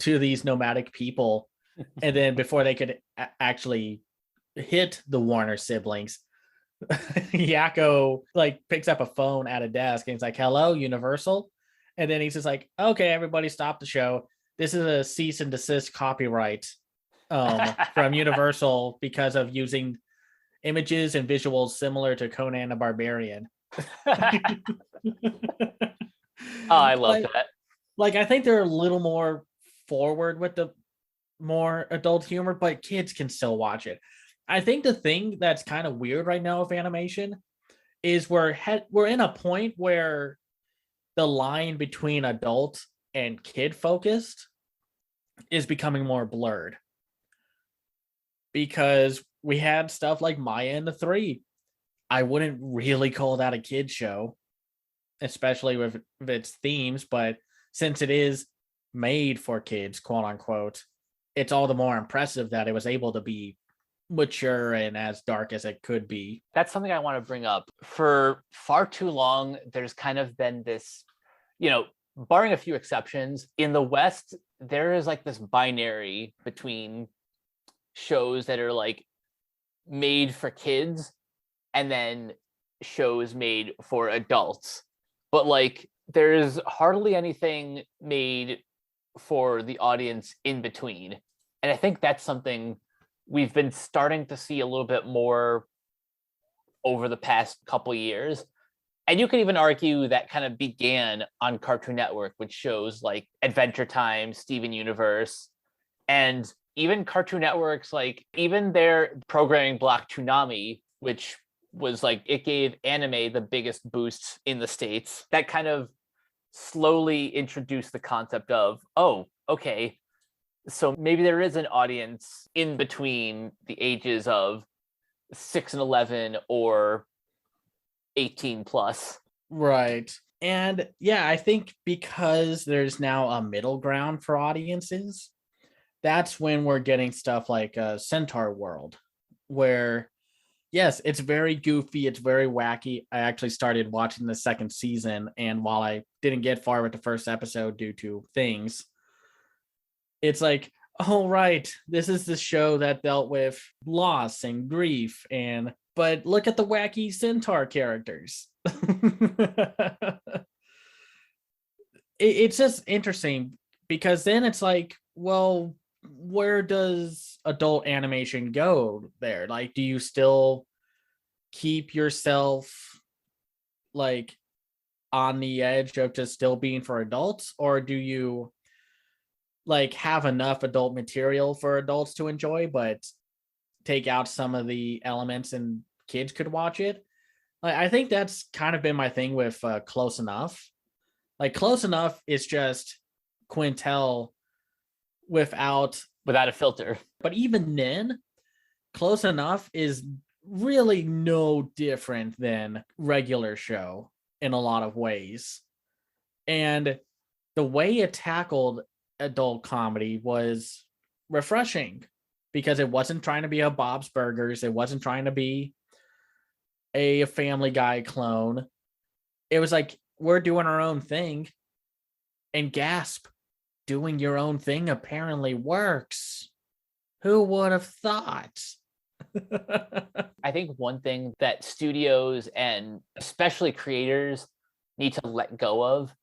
[SPEAKER 2] to these nomadic people. And then before they could actually hit the Warner siblings, Yakko like picks up a phone at a desk and he's like, hello, Universal. And then he's just like, okay, everybody stop the show. This is a cease and desist copyright from Universal because of using images and visuals similar to Conan the Barbarian.
[SPEAKER 1] Oh, I love that.
[SPEAKER 2] Like, I think they're a little more forward with the more adult humor, but kids can still watch it. I think the thing that's kind of weird right now with animation is we're in a point where the line between adult and kid focused is becoming more blurred, because we had stuff like Maya and the Three. I wouldn't really call that a kid show, especially with its themes, but since it is made for kids, quote unquote, it's all the more impressive that it was able to be mature and as dark as it could be.
[SPEAKER 1] That's something I want to bring up. For far too long, there's kind of been this, barring a few exceptions, in the West, there is like this binary between shows that are like made for kids and then shows made for adults. But like, there's hardly anything made for the audience in between. And I think that's something we've been starting to see a little bit more over the past couple years. And you could even argue that kind of began on Cartoon Network with shows like Adventure Time, Steven Universe, and even Cartoon Network's like even their programming block Toonami, which was like, it gave anime the biggest boost in the States. That kind of slowly introduced the concept of, oh, okay, So maybe there is an audience in between the ages of 6 and 11 or 18 plus.
[SPEAKER 2] Right. And yeah, I think because there's now a middle ground for audiences, that's when we're getting stuff like Centaur World, where yes, it's very goofy, it's very wacky. I actually started watching the second season, and while I didn't get far with the first episode due to things, it's like, oh right, this is the show that dealt with loss and grief, and but look at the wacky centaur characters. It's just interesting because then it's like, well, where does adult animation go there? Like, do you still keep yourself like on the edge of just still being for adults, or do you like have enough adult material for adults to enjoy but take out some of the elements and kids could watch it? Like, I think that's kind of been my thing with Close Enough. Like, Close Enough is just Quintel without
[SPEAKER 1] Without a filter.
[SPEAKER 2] but even then, Close Enough is really no different than regular show in a lot of ways. And the way it tackled adult comedy was refreshing because it wasn't trying to be a Bob's Burgers, it wasn't trying to be a Family Guy clone. It was like, we're doing our own thing, and gasp, doing your own thing apparently works. Who would have thought?
[SPEAKER 1] I think one thing that studios and especially creators need to let go of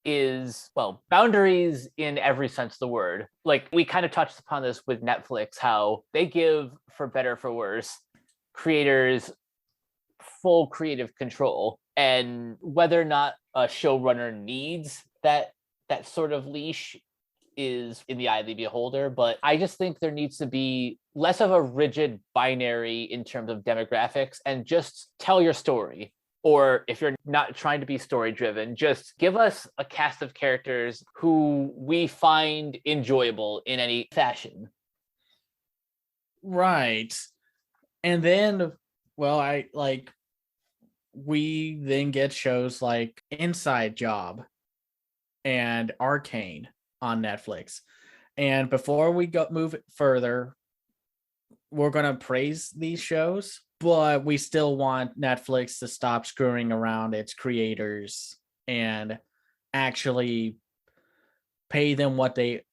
[SPEAKER 1] is, well, boundaries in every sense of the word. Like, we kind of touched upon this with Netflix, how they give, for better for worse, creators full creative control, and whether or not a showrunner needs that sort of leash is in the eye of the beholder. But I just think there needs to be less of a rigid binary in terms of demographics, and just tell your story. Or if you're not trying to be story driven, just give us a cast of characters who we find enjoyable in any fashion.
[SPEAKER 2] Right. And then, well, I like, we then get shows like Inside Job and Arcane on Netflix. And before we go move further, we're going to praise these shows, but we still want Netflix to stop screwing around its creators and actually pay them what they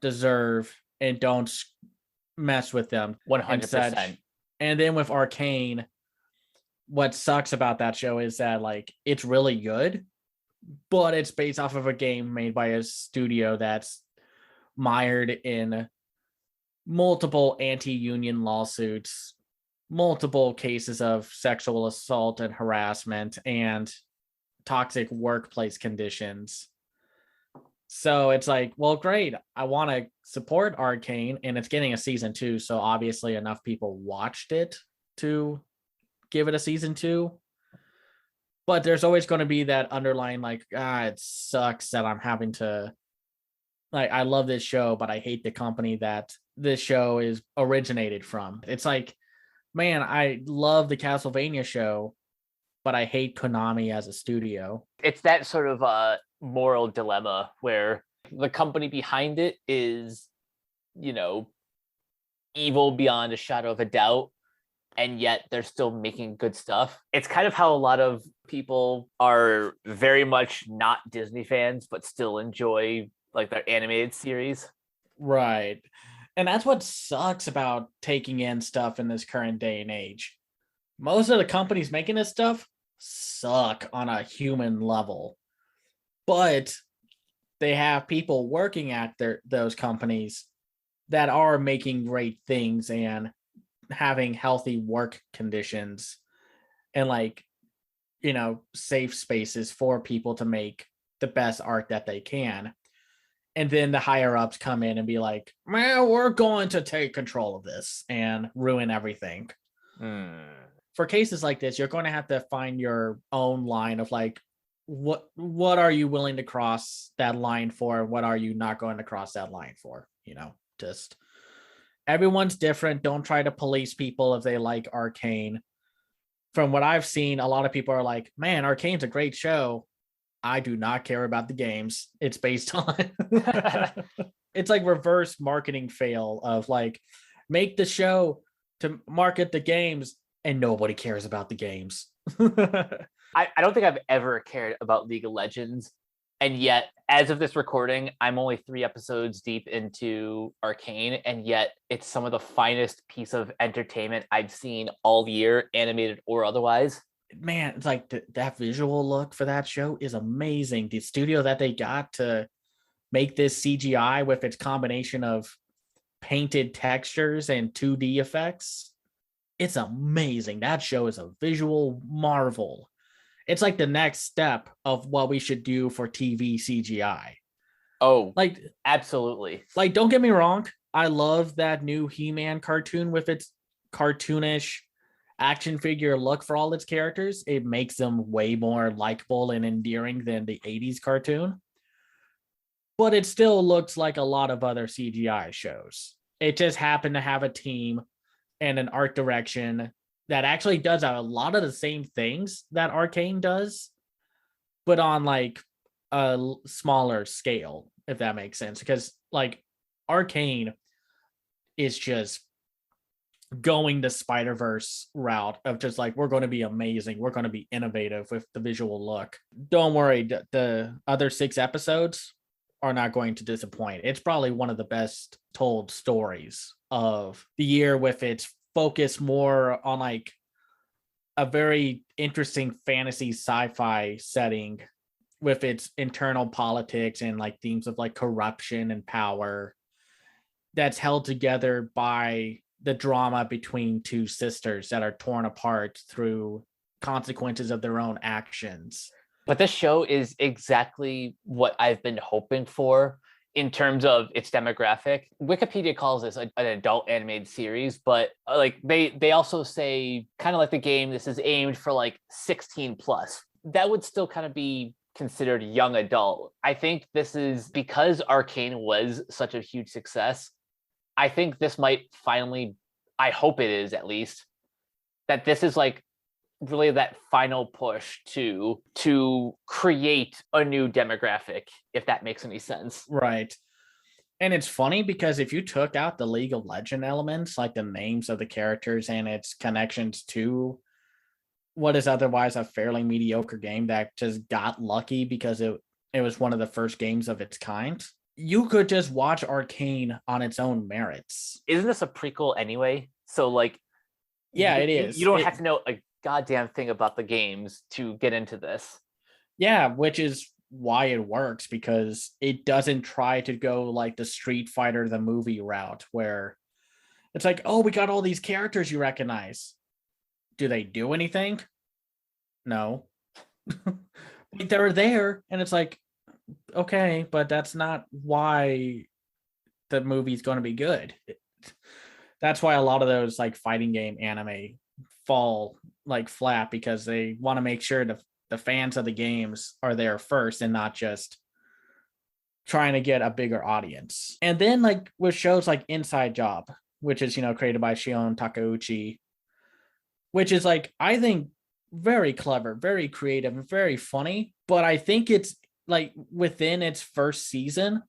[SPEAKER 2] deserve and don't mess with them
[SPEAKER 1] 100%.
[SPEAKER 2] And then with Arcane, what sucks about that show is that like it's really good, but it's based off of a game made by a studio that's mired in multiple anti-union lawsuits, multiple cases of sexual assault and harassment, and toxic workplace conditions. So it's like, well, great. I want to support Arcane, and it's getting a season 2. So obviously enough people watched it to give it a season 2. But there's always going to be that underlying, like, it sucks that I'm having to, like, I love this show, but I hate the company that this show is originated from. It's like, man, I love the Castlevania show, but I hate Konami as a studio.
[SPEAKER 1] It's that sort of moral dilemma where the company behind it is, evil beyond a shadow of a doubt, and yet they're still making good stuff. It's kind of how a lot of people are very much not Disney fans, but still enjoy like their animated series.
[SPEAKER 2] Right. And that's what sucks about taking in stuff in this current day and age. Most of the companies making this stuff suck on a human level, but they have people working at those companies that are making great things and having healthy work conditions and like, safe spaces for people to make the best art that they can. And then the higher ups come in and be like, man, we're going to take control of this and ruin everything. For cases like this, you're going to have to find your own line of like, what are you willing to cross that line for? What are you not going to cross that line for? just everyone's different. Don't try to police people if they like Arcane. From what I've seen, a lot of people are like, man, Arcane's a great show. I do not care about the games it's based on. It's like reverse marketing fail of like, make the show to market the games and nobody cares about the games.
[SPEAKER 1] I don't think I've ever cared about League of Legends. And yet, as of this recording, I'm only 3 episodes deep into Arcane, and yet it's some of the finest piece of entertainment I've seen all year, animated or otherwise.
[SPEAKER 2] Man, it's like that visual look for that show is amazing. The studio that they got to make this CGI with its combination of painted textures and 2D effects, it's amazing. That show is a visual marvel. It's like the next step of what we should do for TV CGI.
[SPEAKER 1] Oh,
[SPEAKER 2] like
[SPEAKER 1] absolutely.
[SPEAKER 2] Like, don't get me wrong, I love that new He-Man cartoon with its cartoonish action figure look for all its characters. It makes them way more likable and endearing than the 80s cartoon. But it still looks like a lot of other CGI shows. It just happened to have a team and an art direction that actually does a lot of the same things that Arcane does, but on like a smaller scale, if that makes sense. Because like Arcane is just going the Spider-Verse route of just like, we're going to be amazing. We're going to be innovative with the visual look. Don't worry, the other 6 episodes are not going to disappoint. It's probably one of the best told stories of the year, with its focus more on like a very interesting fantasy sci-fi setting with its internal politics and like themes of like corruption and power that's held together by the drama between 2 sisters that are torn apart through consequences of their own actions.
[SPEAKER 1] But this show is exactly what I've been hoping for in terms of its demographic. Wikipedia calls this an adult animated series, but like they also say, kind of like the game, this is aimed for like 16 plus. That would still kind of be considered young adult. I think this is because Arcane was such a huge success. I think this might finally, I hope it is at least, that this is like really that final push to create a new demographic, if that makes any sense.
[SPEAKER 2] Right. And it's funny because if you took out the League of Legends elements, like the names of the characters and its connections to what is otherwise a fairly mediocre game that just got lucky because it was one of the first games of its kind, you could just watch Arcane on its own merits.
[SPEAKER 1] Isn't this a prequel anyway? So like,
[SPEAKER 2] yeah, it is.
[SPEAKER 1] You don't have to know a goddamn thing about the games to get into this.
[SPEAKER 2] Yeah, which is why it works, because it doesn't try to go like the Street Fighter the movie route where it's like, oh, we got all these characters you recognize. Do they do anything? No. They're there, and it's like, okay, but that's not why the movie's going to be good. That's why a lot of those like fighting game anime fall like flat, because they want to make sure the fans of the games are there first and not just trying to get a bigger audience. And then like with shows like Inside Job, which is, created by Shion Takeuchi, which is like, I think very clever, very creative, and very funny. But I think it's like within its first season,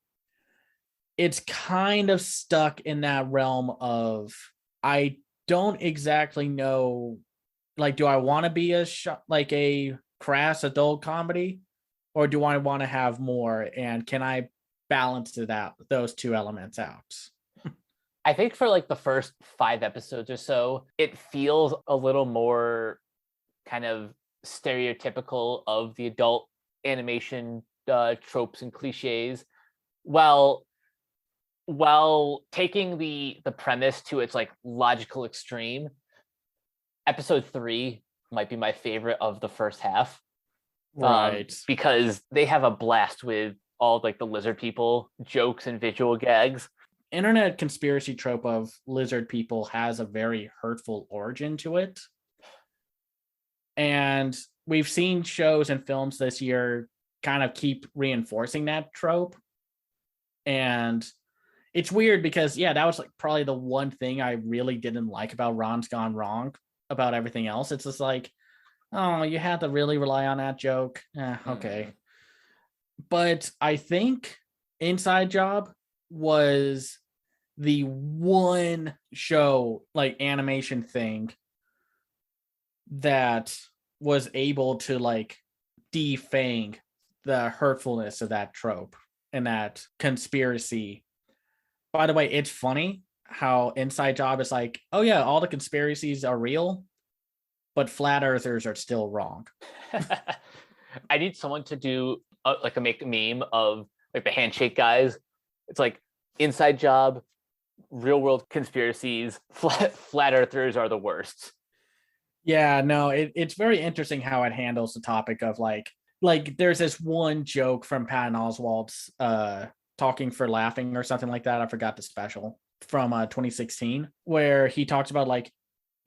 [SPEAKER 2] it's kind of stuck in that realm of, I don't exactly know, like, do I want to be like a crass adult comedy, or do I want to have more, and can I balance it out, those 2 elements out?
[SPEAKER 1] I think for like the first 5 episodes or so, it feels a little more kind of stereotypical of the adult animation tropes and cliches, while taking the premise to its like logical extreme. Episode 3 might be my favorite of the first half,
[SPEAKER 2] Right?
[SPEAKER 1] Because they have a blast with all like the lizard people jokes and visual gags.
[SPEAKER 2] Internet conspiracy trope of lizard people has a very hurtful origin to it. And we've seen shows and films this year kind of keep reinforcing that trope. And it's weird because yeah, that was like probably the one thing I really didn't like about Ron's Gone Wrong about everything else. It's just like, oh, you had to really rely on that joke. Okay. But I think Inside Job was the one show, like animation thing, that was able to like defang the hurtfulness of that trope and that conspiracy. By the way, it's funny how Inside Job is like, oh yeah, all the conspiracies are real, but flat earthers are still wrong.
[SPEAKER 1] I need someone to do like make a meme of like the handshake guys. It's like Inside Job, real world conspiracies, flat earthers are the worst.
[SPEAKER 2] Yeah, no, it's very interesting how it handles the topic of like there's this one joke from Patton Oswalt's Talking for Laughing or something like that. I forgot the special from 2016 where he talks about like,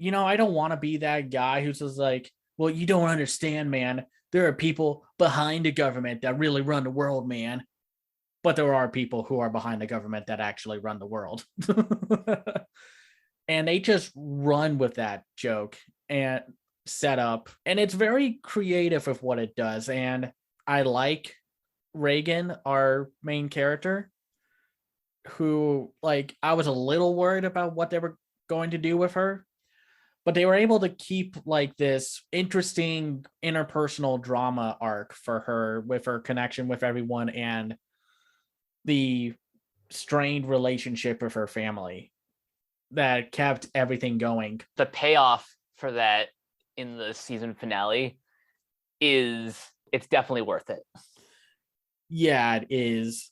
[SPEAKER 2] I don't want to be that guy who's just like, well, you don't understand, man. There are people behind the government that really run the world, man. But there are people who are behind the government that actually run the world. And they just run with that joke and set up. And it's very creative with what it does. And I like Reagan, our main character, who like I was a little worried about what they were going to do with her, but they were able to keep like this interesting interpersonal drama arc for her with her connection with everyone and the strained relationship with her family that kept everything going.
[SPEAKER 1] The payoff for that in the season finale it's definitely worth it.
[SPEAKER 2] Yeah, it is.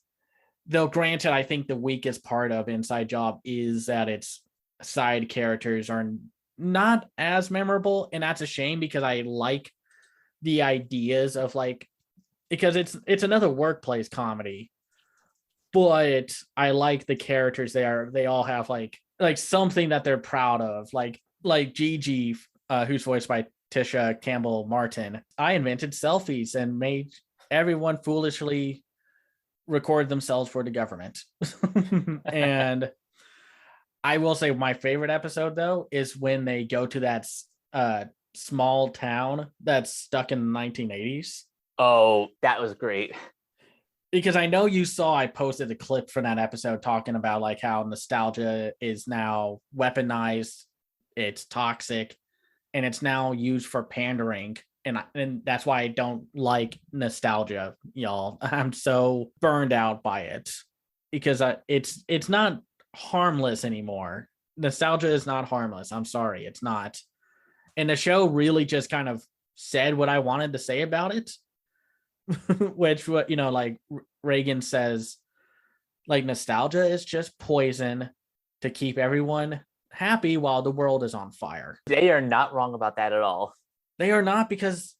[SPEAKER 2] Though granted, I think the weakest part of Inside Job is that its side characters are not as memorable, and that's a shame because I like the ideas of like, because it's another workplace comedy, but I like the characters. They all have like something that they're proud of, like Gigi, who's voiced by Tisha Campbell Martin. I invented selfies and made everyone foolishly record themselves for the government. And I will say my favorite episode though is when they go to that small town that's stuck in the 1980s.
[SPEAKER 1] Oh, that was great.
[SPEAKER 2] Because I know you saw I posted a clip from that episode talking about like how nostalgia is now weaponized, it's toxic, and it's now used for pandering. And that's why I don't like nostalgia, y'all. I'm so burned out by it because it's not harmless anymore. Nostalgia is not harmless. I'm sorry, it's not. And the show really just kind of said what I wanted to say about it, which like Reagan says, like nostalgia is just poison to keep everyone happy while the world is on fire.
[SPEAKER 1] They are not wrong about that at all.
[SPEAKER 2] They are not, because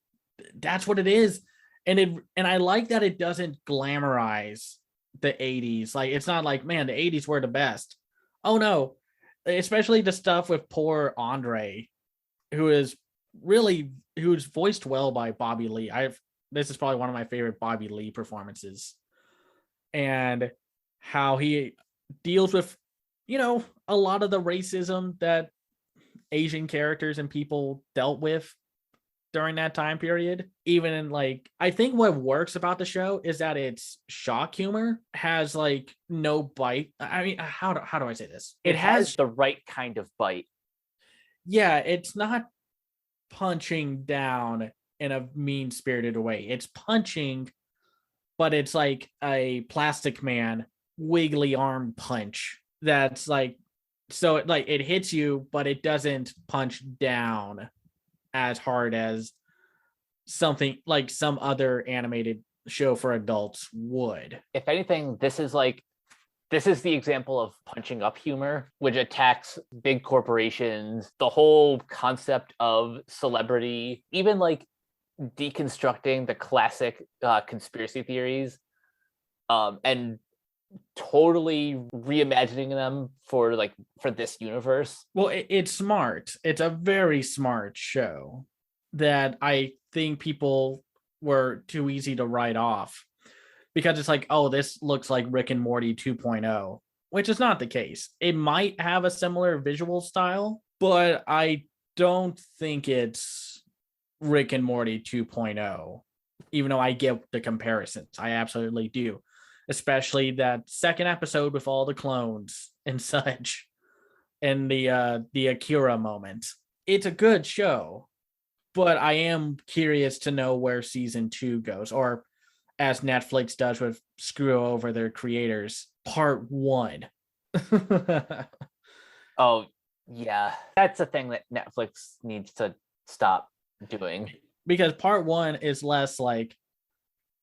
[SPEAKER 2] that's what it is. And I like that it doesn't glamorize the 80s. Like it's not like, man, the 80s were the best. Oh no. Especially the stuff with poor Andre, who's voiced well by Bobby Lee. This is probably one of my favorite Bobby Lee performances. And how he deals with, a lot of the racism that Asian characters and people dealt with during that time period. Even in like, I think what works about the show is that its shock humor has like no bite. I mean, how do I say this?
[SPEAKER 1] It has the right kind of bite.
[SPEAKER 2] Yeah, it's not punching down in a mean-spirited way. It's punching, but it's like a Plastic Man wiggly arm punch that's like, so it hits you, but it doesn't punch down as hard as something like some other animated show for adults would.
[SPEAKER 1] If anything, this is the example of punching up humor, which attacks big corporations, the whole concept of celebrity, even like deconstructing the classic conspiracy theories, and totally reimagining them for this universe.
[SPEAKER 2] Well, it's smart. It's a very smart show that I think people were too easy to write off, because it's like, oh, this looks like Rick and Morty 2.0. which is not the case. It might have a similar visual style, but I don't think it's Rick and Morty 2.0, even though I get the comparisons. I absolutely do, especially that second episode with all the clones and such, and the Akira moment. It's a good show, but I am curious to know where season 2 goes, or as Netflix does with screw over their creators, part 1.
[SPEAKER 1] Oh, yeah. That's a thing that Netflix needs to stop doing.
[SPEAKER 2] Because part 1 is less like,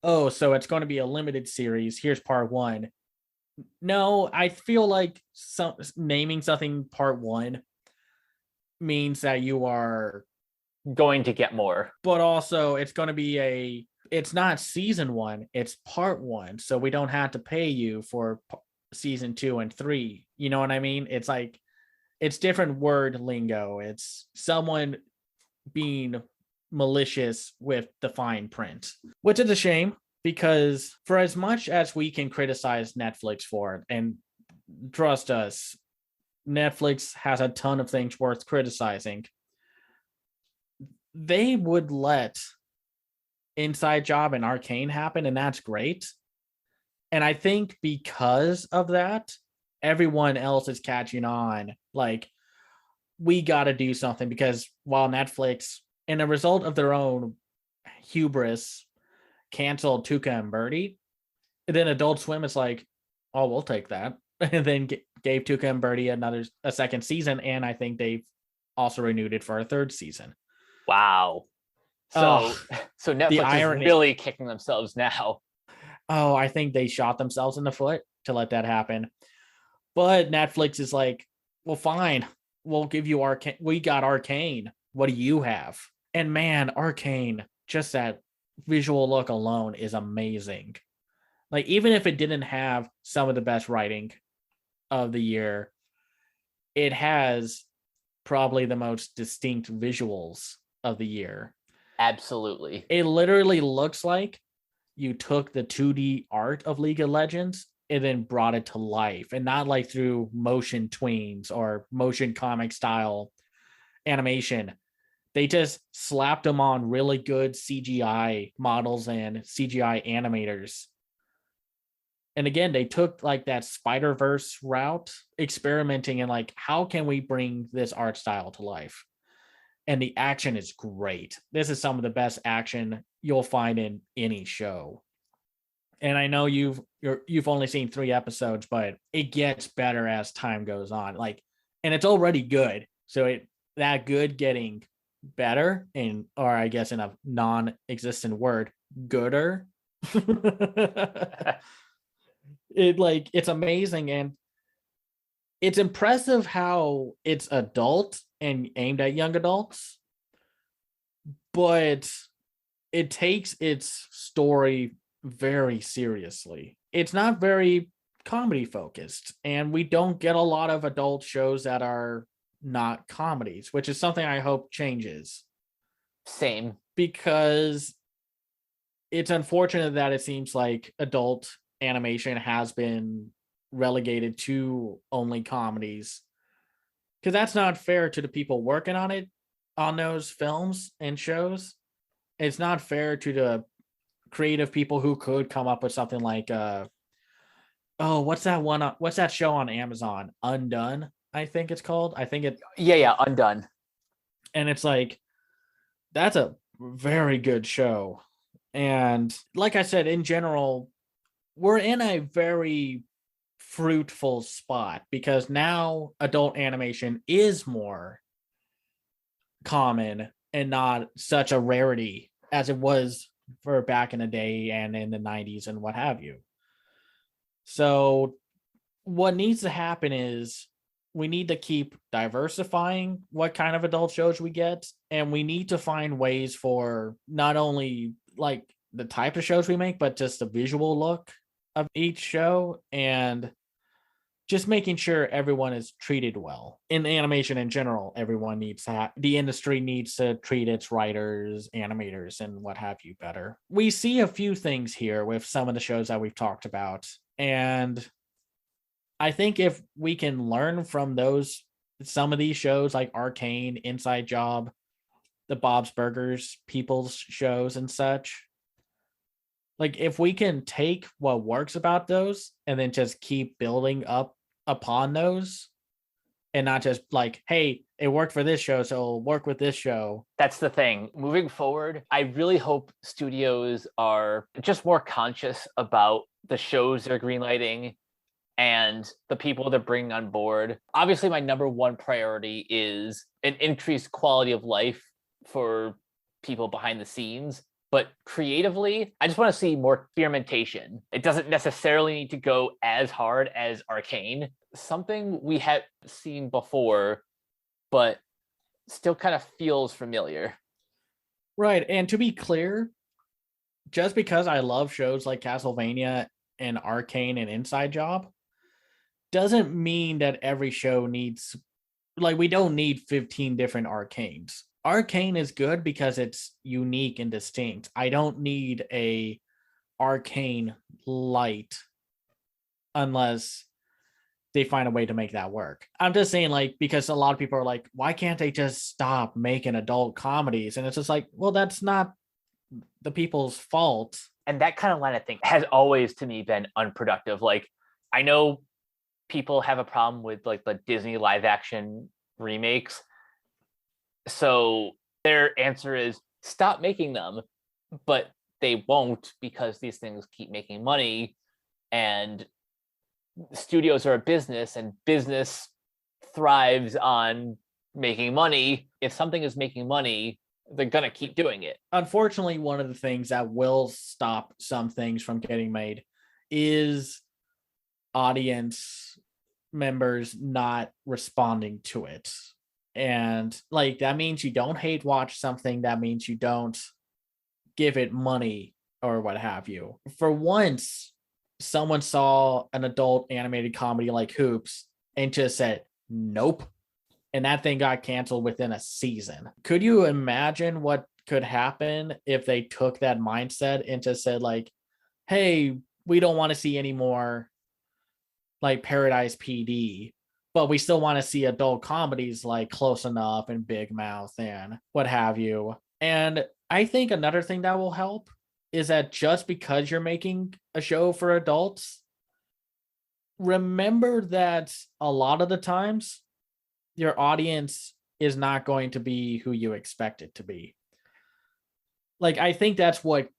[SPEAKER 2] oh, so it's going to be a limited series. Here's part 1. No, I feel like naming something part 1 means that you are
[SPEAKER 1] going to get more.
[SPEAKER 2] But also it's going to be it's not season 1, it's part 1. So we don't have to pay you for season 2 and 3. You know what I mean? It's like, it's different word lingo. It's someone being malicious with the fine print, which is a shame, because for as much as we can criticize Netflix for it, and trust us, Netflix has a ton of things worth criticizing, they would let Inside Job and Arcane happen, and that's great. And I think because of that, everyone else is catching on. Like, we got to do something, because while Netflix, in a result of their own hubris, canceled Tuca and Birdie, and then Adult Swim is like, oh, we'll take that, and then gave Tuca and Birdie a second season, and I think they've also renewed it for a third season.
[SPEAKER 1] Wow. So Netflix is really kicking themselves now.
[SPEAKER 2] Oh, I think they shot themselves in the foot to let that happen. But Netflix is like, well, fine, we'll give you Arcane. We got Arcane. What do you have? And man, Arcane, just that visual look alone is amazing. Like, even if it didn't have some of the best writing of the year, it has probably the most distinct visuals of the year.
[SPEAKER 1] Absolutely.
[SPEAKER 2] It literally looks like you took the 2D art of League of Legends and then brought it to life, and not like through motion tweens or motion comic style animation. They just slapped them on really good CGI models and CGI animators. And again, they took like that Spider-Verse route, experimenting in like, how can we bring this art style to life? And the action is great. This is some of the best action you'll find in any show. And I know you've only seen 3 episodes, but it gets better as time goes on. Like, and it's already good. So that good getting better, or I guess in a non-existent word, gooder. It's amazing, and it's impressive how it's adult and aimed at young adults, but it takes its story very seriously. It's not very comedy focused, and we don't get a lot of adult shows that are not comedies, which is something I hope changes.
[SPEAKER 1] Same.
[SPEAKER 2] Because it's unfortunate that it seems like adult animation has been relegated to only comedies, because that's not fair to the people working on those films and shows. It's not fair to the creative people who could come up with something like what's that show on Amazon, Undone, I think it's called.
[SPEAKER 1] Undone.
[SPEAKER 2] And it's like, that's a very good show. And like I said, in general, we're in a very fruitful spot, because now adult animation is more common and not such a rarity as it was for back in the day and in the 90s and what have you. So what needs to happen is we need to keep diversifying what kind of adult shows we get, and we need to find ways for not only like the type of shows we make, but just the visual look of each show, and just making sure everyone is treated well. In animation in general, everyone needs to the industry needs to treat its writers, animators, and what have you better. We see a few things here with some of the shows that we've talked about, and I think if we can learn from those, some of these shows like Arcane, Inside Job, the Bob's Burgers, People's shows, and such, like if we can take what works about those and then just keep building up upon those and not just like, hey, it worked for this show, so it'll work with this show.
[SPEAKER 1] That's the thing. Moving forward, I really hope studios are just more conscious about the shows they're greenlighting and the people they're bringing on board. Obviously, my number one priority is an increased quality of life for people behind the scenes. But creatively, I just want to see more experimentation. It doesn't necessarily need to go as hard as Arcane. Something we have seen before, but still kind of feels familiar.
[SPEAKER 2] Right. And to be clear, just because I love shows like Castlevania and Arcane and Inside Job doesn't mean that every show needs, like, we don't need 15 different Arcanes. Arcane is good because it's unique and distinct. I don't need a Arcane light unless they find a way to make that work. I'm just saying, like, because a lot of people are like, why can't they just stop making adult comedies? And it's just like, well, that's not the people's fault.
[SPEAKER 1] And that kind of line of thing has always to me been unproductive. Like, I know people have a problem with like the Disney live action remakes, so their answer is stop making them, but they won't because these things keep making money, and studios are a business, and business thrives on making money. If something is making money, they're gonna keep doing it.
[SPEAKER 2] Unfortunately, one of the things that will stop some things from getting made is audience members not responding to it. And like that means you don't hate watch something, that means you don't give it money or what have you. For once, someone saw an adult animated comedy like Hoops and just said nope, and that thing got canceled within a season. Could you imagine what could happen if they took that mindset and just said like, hey, we don't want to see any more like Paradise PD, but we still want to see adult comedies like Close Enough and Big Mouth and what have you. And I think another thing that will help is that just because you're making a show for adults, remember that a lot of the times your audience is not going to be who you expect it to be. Like, I think that's what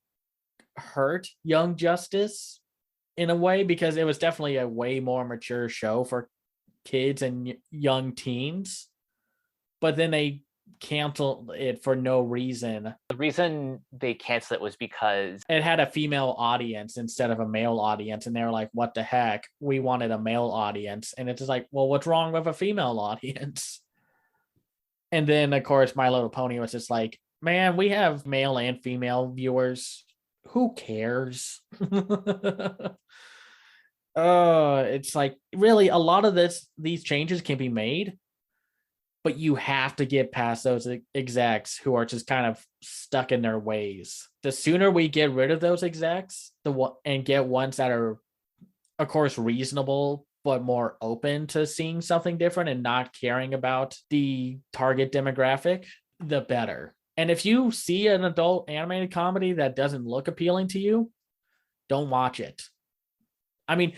[SPEAKER 2] hurt Young Justice in a way, because it was definitely a way more mature show for kids and young teens, but then they canceled it for no reason.
[SPEAKER 1] The reason they canceled it was because
[SPEAKER 2] it had a female audience instead of a male audience, and they were like, what the heck, we wanted a male audience. And it's just like, well, what's wrong with a female audience? And then of course My Little Pony was just like, man, we have male and female viewers, who cares? It's like, really, a lot of these changes can be made, but you have to get past those execs who are just kind of stuck in their ways. The sooner we get rid of those execs, and get ones that are, of course, reasonable but more open to seeing something different and not caring about the target demographic, the better. And if you see an adult animated comedy that doesn't look appealing to you, don't watch it. I mean,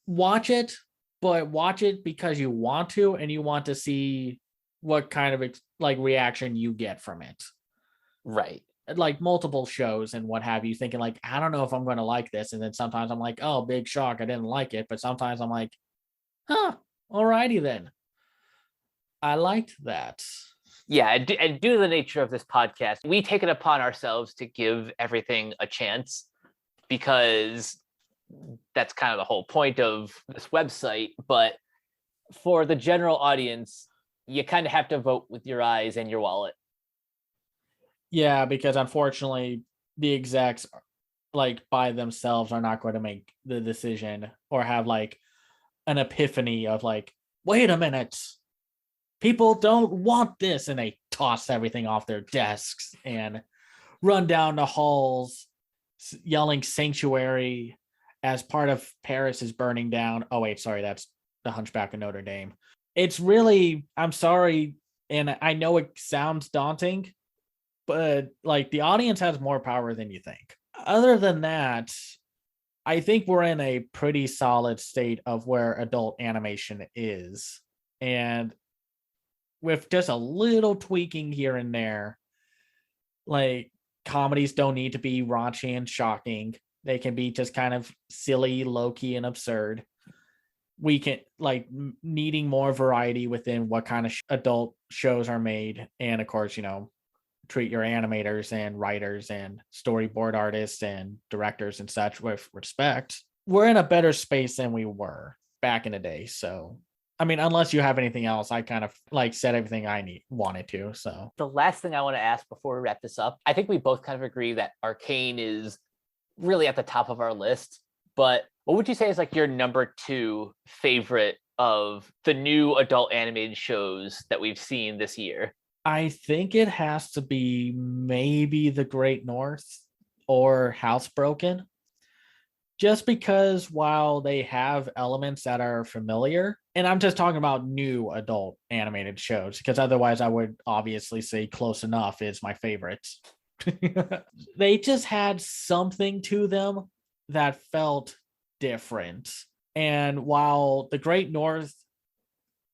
[SPEAKER 2] watch it, but watch it because you want to, and you want to see what kind of like reaction you get from it.
[SPEAKER 1] Right.
[SPEAKER 2] Like multiple shows and what have you, thinking like, I don't know if I'm going to like this. And then sometimes I'm like, oh, big shock, I didn't like it. But sometimes I'm like, huh, alrighty then. I liked that.
[SPEAKER 1] Yeah, and due to the nature of this podcast, we take it upon ourselves to give everything a chance, because that's kind of the whole point of this website. But for the general audience, you kind of have to vote with your eyes and your wallet.
[SPEAKER 2] Yeah, because unfortunately, the execs, like, by themselves are not going to make the decision or have like an epiphany of like, wait a minute, people don't want this, and they toss everything off their desks and run down the halls yelling sanctuary as part of Paris is burning down. Oh, wait, sorry, that's the Hunchback of Notre Dame. It's really, I'm sorry, and I know it sounds daunting, but like the audience has more power than you think. Other than that, I think we're in a pretty solid state of where adult animation is. And with just a little tweaking here and there, like comedies don't need to be raunchy and shocking. They can be just kind of silly, low-key, and absurd. We can like needing more variety within what kind of adult shows are made. And of course, treat your animators and writers and storyboard artists and directors and such with respect. We're in a better space than we were back in the day. So, I mean, unless you have anything else, I kind of like said everything I wanted to. So
[SPEAKER 1] the last thing I want to ask before we wrap this up, I think we both kind of agree that Arcane is really at the top of our list. But what would you say is like your number 2 favorite of the new adult animated shows that we've seen this year?
[SPEAKER 2] I think it has to be maybe The Great North or Housebroken. Just because while they have elements that are familiar, and I'm just talking about new adult animated shows, because otherwise I would obviously say Close Enough is my favorite. They just had something to them that felt different. And while The Great North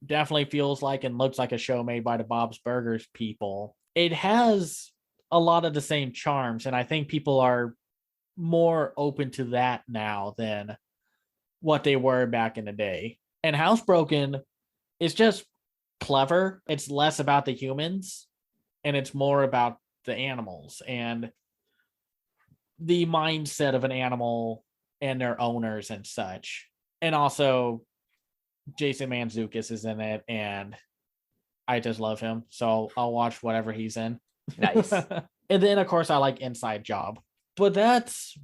[SPEAKER 2] definitely feels like and looks like a show made by the Bob's Burgers people, it has a lot of the same charms, and I think people are more open to that now than what they were back in the day. And Housebroken is just clever. It's less about the humans and it's more about the animals and the mindset of an animal and their owners and such. And also Jason Mantzoukas is in it and I just love him. So I'll watch whatever he's in.
[SPEAKER 1] Nice.
[SPEAKER 2] And then of course I like Inside Job. But that's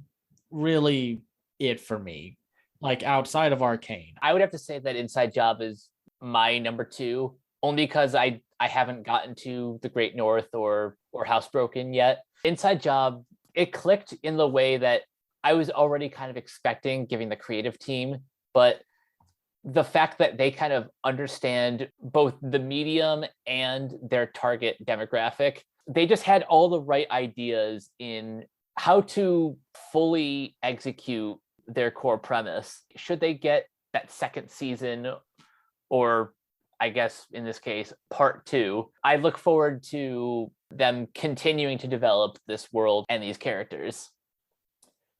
[SPEAKER 2] really it for me, like outside of Arcane.
[SPEAKER 1] I would have to say that Inside Job is my number 2, only because I haven't gotten to The Great North or Housebroken yet. Inside Job, it clicked in the way that I was already kind of expecting, given the creative team, but the fact that they kind of understand both the medium and their target demographic, they just had all the right ideas in how to fully execute their core premise. Should they get that second season, or I guess in this case, part 2, I look forward to them continuing to develop this world and these characters.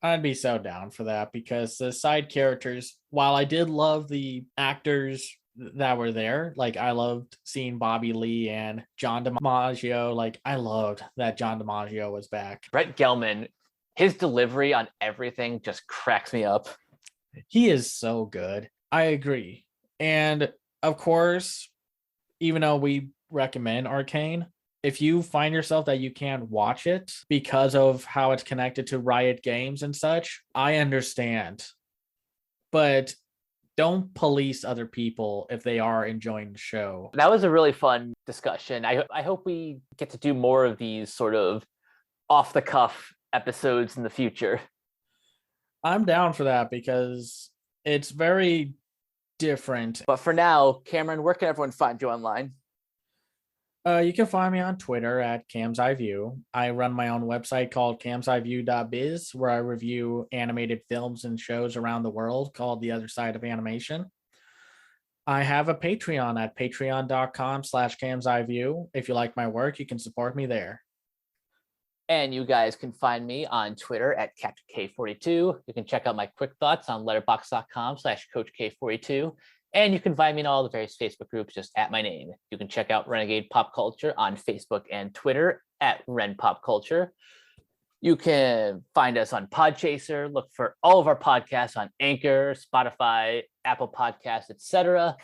[SPEAKER 2] I'd be so down for that because the side characters, while I did love the actors that were there, like I loved seeing Bobby Lee and John DiMaggio. Like I loved that John DiMaggio was back.
[SPEAKER 1] Brett Gelman, his delivery on everything just cracks me up.
[SPEAKER 2] He is so good. I agree. And of course, even though we recommend Arcane, if you find yourself that you can't watch it because of how it's connected to Riot Games and such, I understand. But don't police other people if they are enjoying the show.
[SPEAKER 1] That was a really fun discussion. I hope we get to do more of these sort of off-the-cuff episodes in the future.
[SPEAKER 2] I'm down for that because it's very different.
[SPEAKER 1] But for now, Cameron, where can everyone find you online?
[SPEAKER 2] You can find me on Twitter at Cam's Eye View. I run my own website called camseyeview.biz, where I review animated films and shows around the world called The Other Side of Animation. I have a Patreon at patreon.com/camseyeview. If you like my work, you can support me there.
[SPEAKER 1] And you guys can find me on Twitter at Captain K42. You can check out my quick thoughts on letterboxd.com/CoachK42. And you can find me in all the various Facebook groups just at my name. You can check out Renegade Pop Culture on Facebook and Twitter at Ren Pop Culture. You can find us on Podchaser. Look for all of our podcasts on Anchor, Spotify, Apple Podcasts, etc.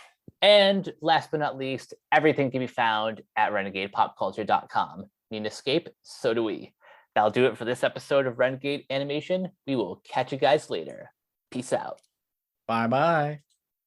[SPEAKER 1] And last but not least, everything can be found at renegadepopculture.com. Need an escape? So do we. That'll do it for this episode of Renegade Animation. We will catch you guys later. Peace out.
[SPEAKER 2] Bye-bye.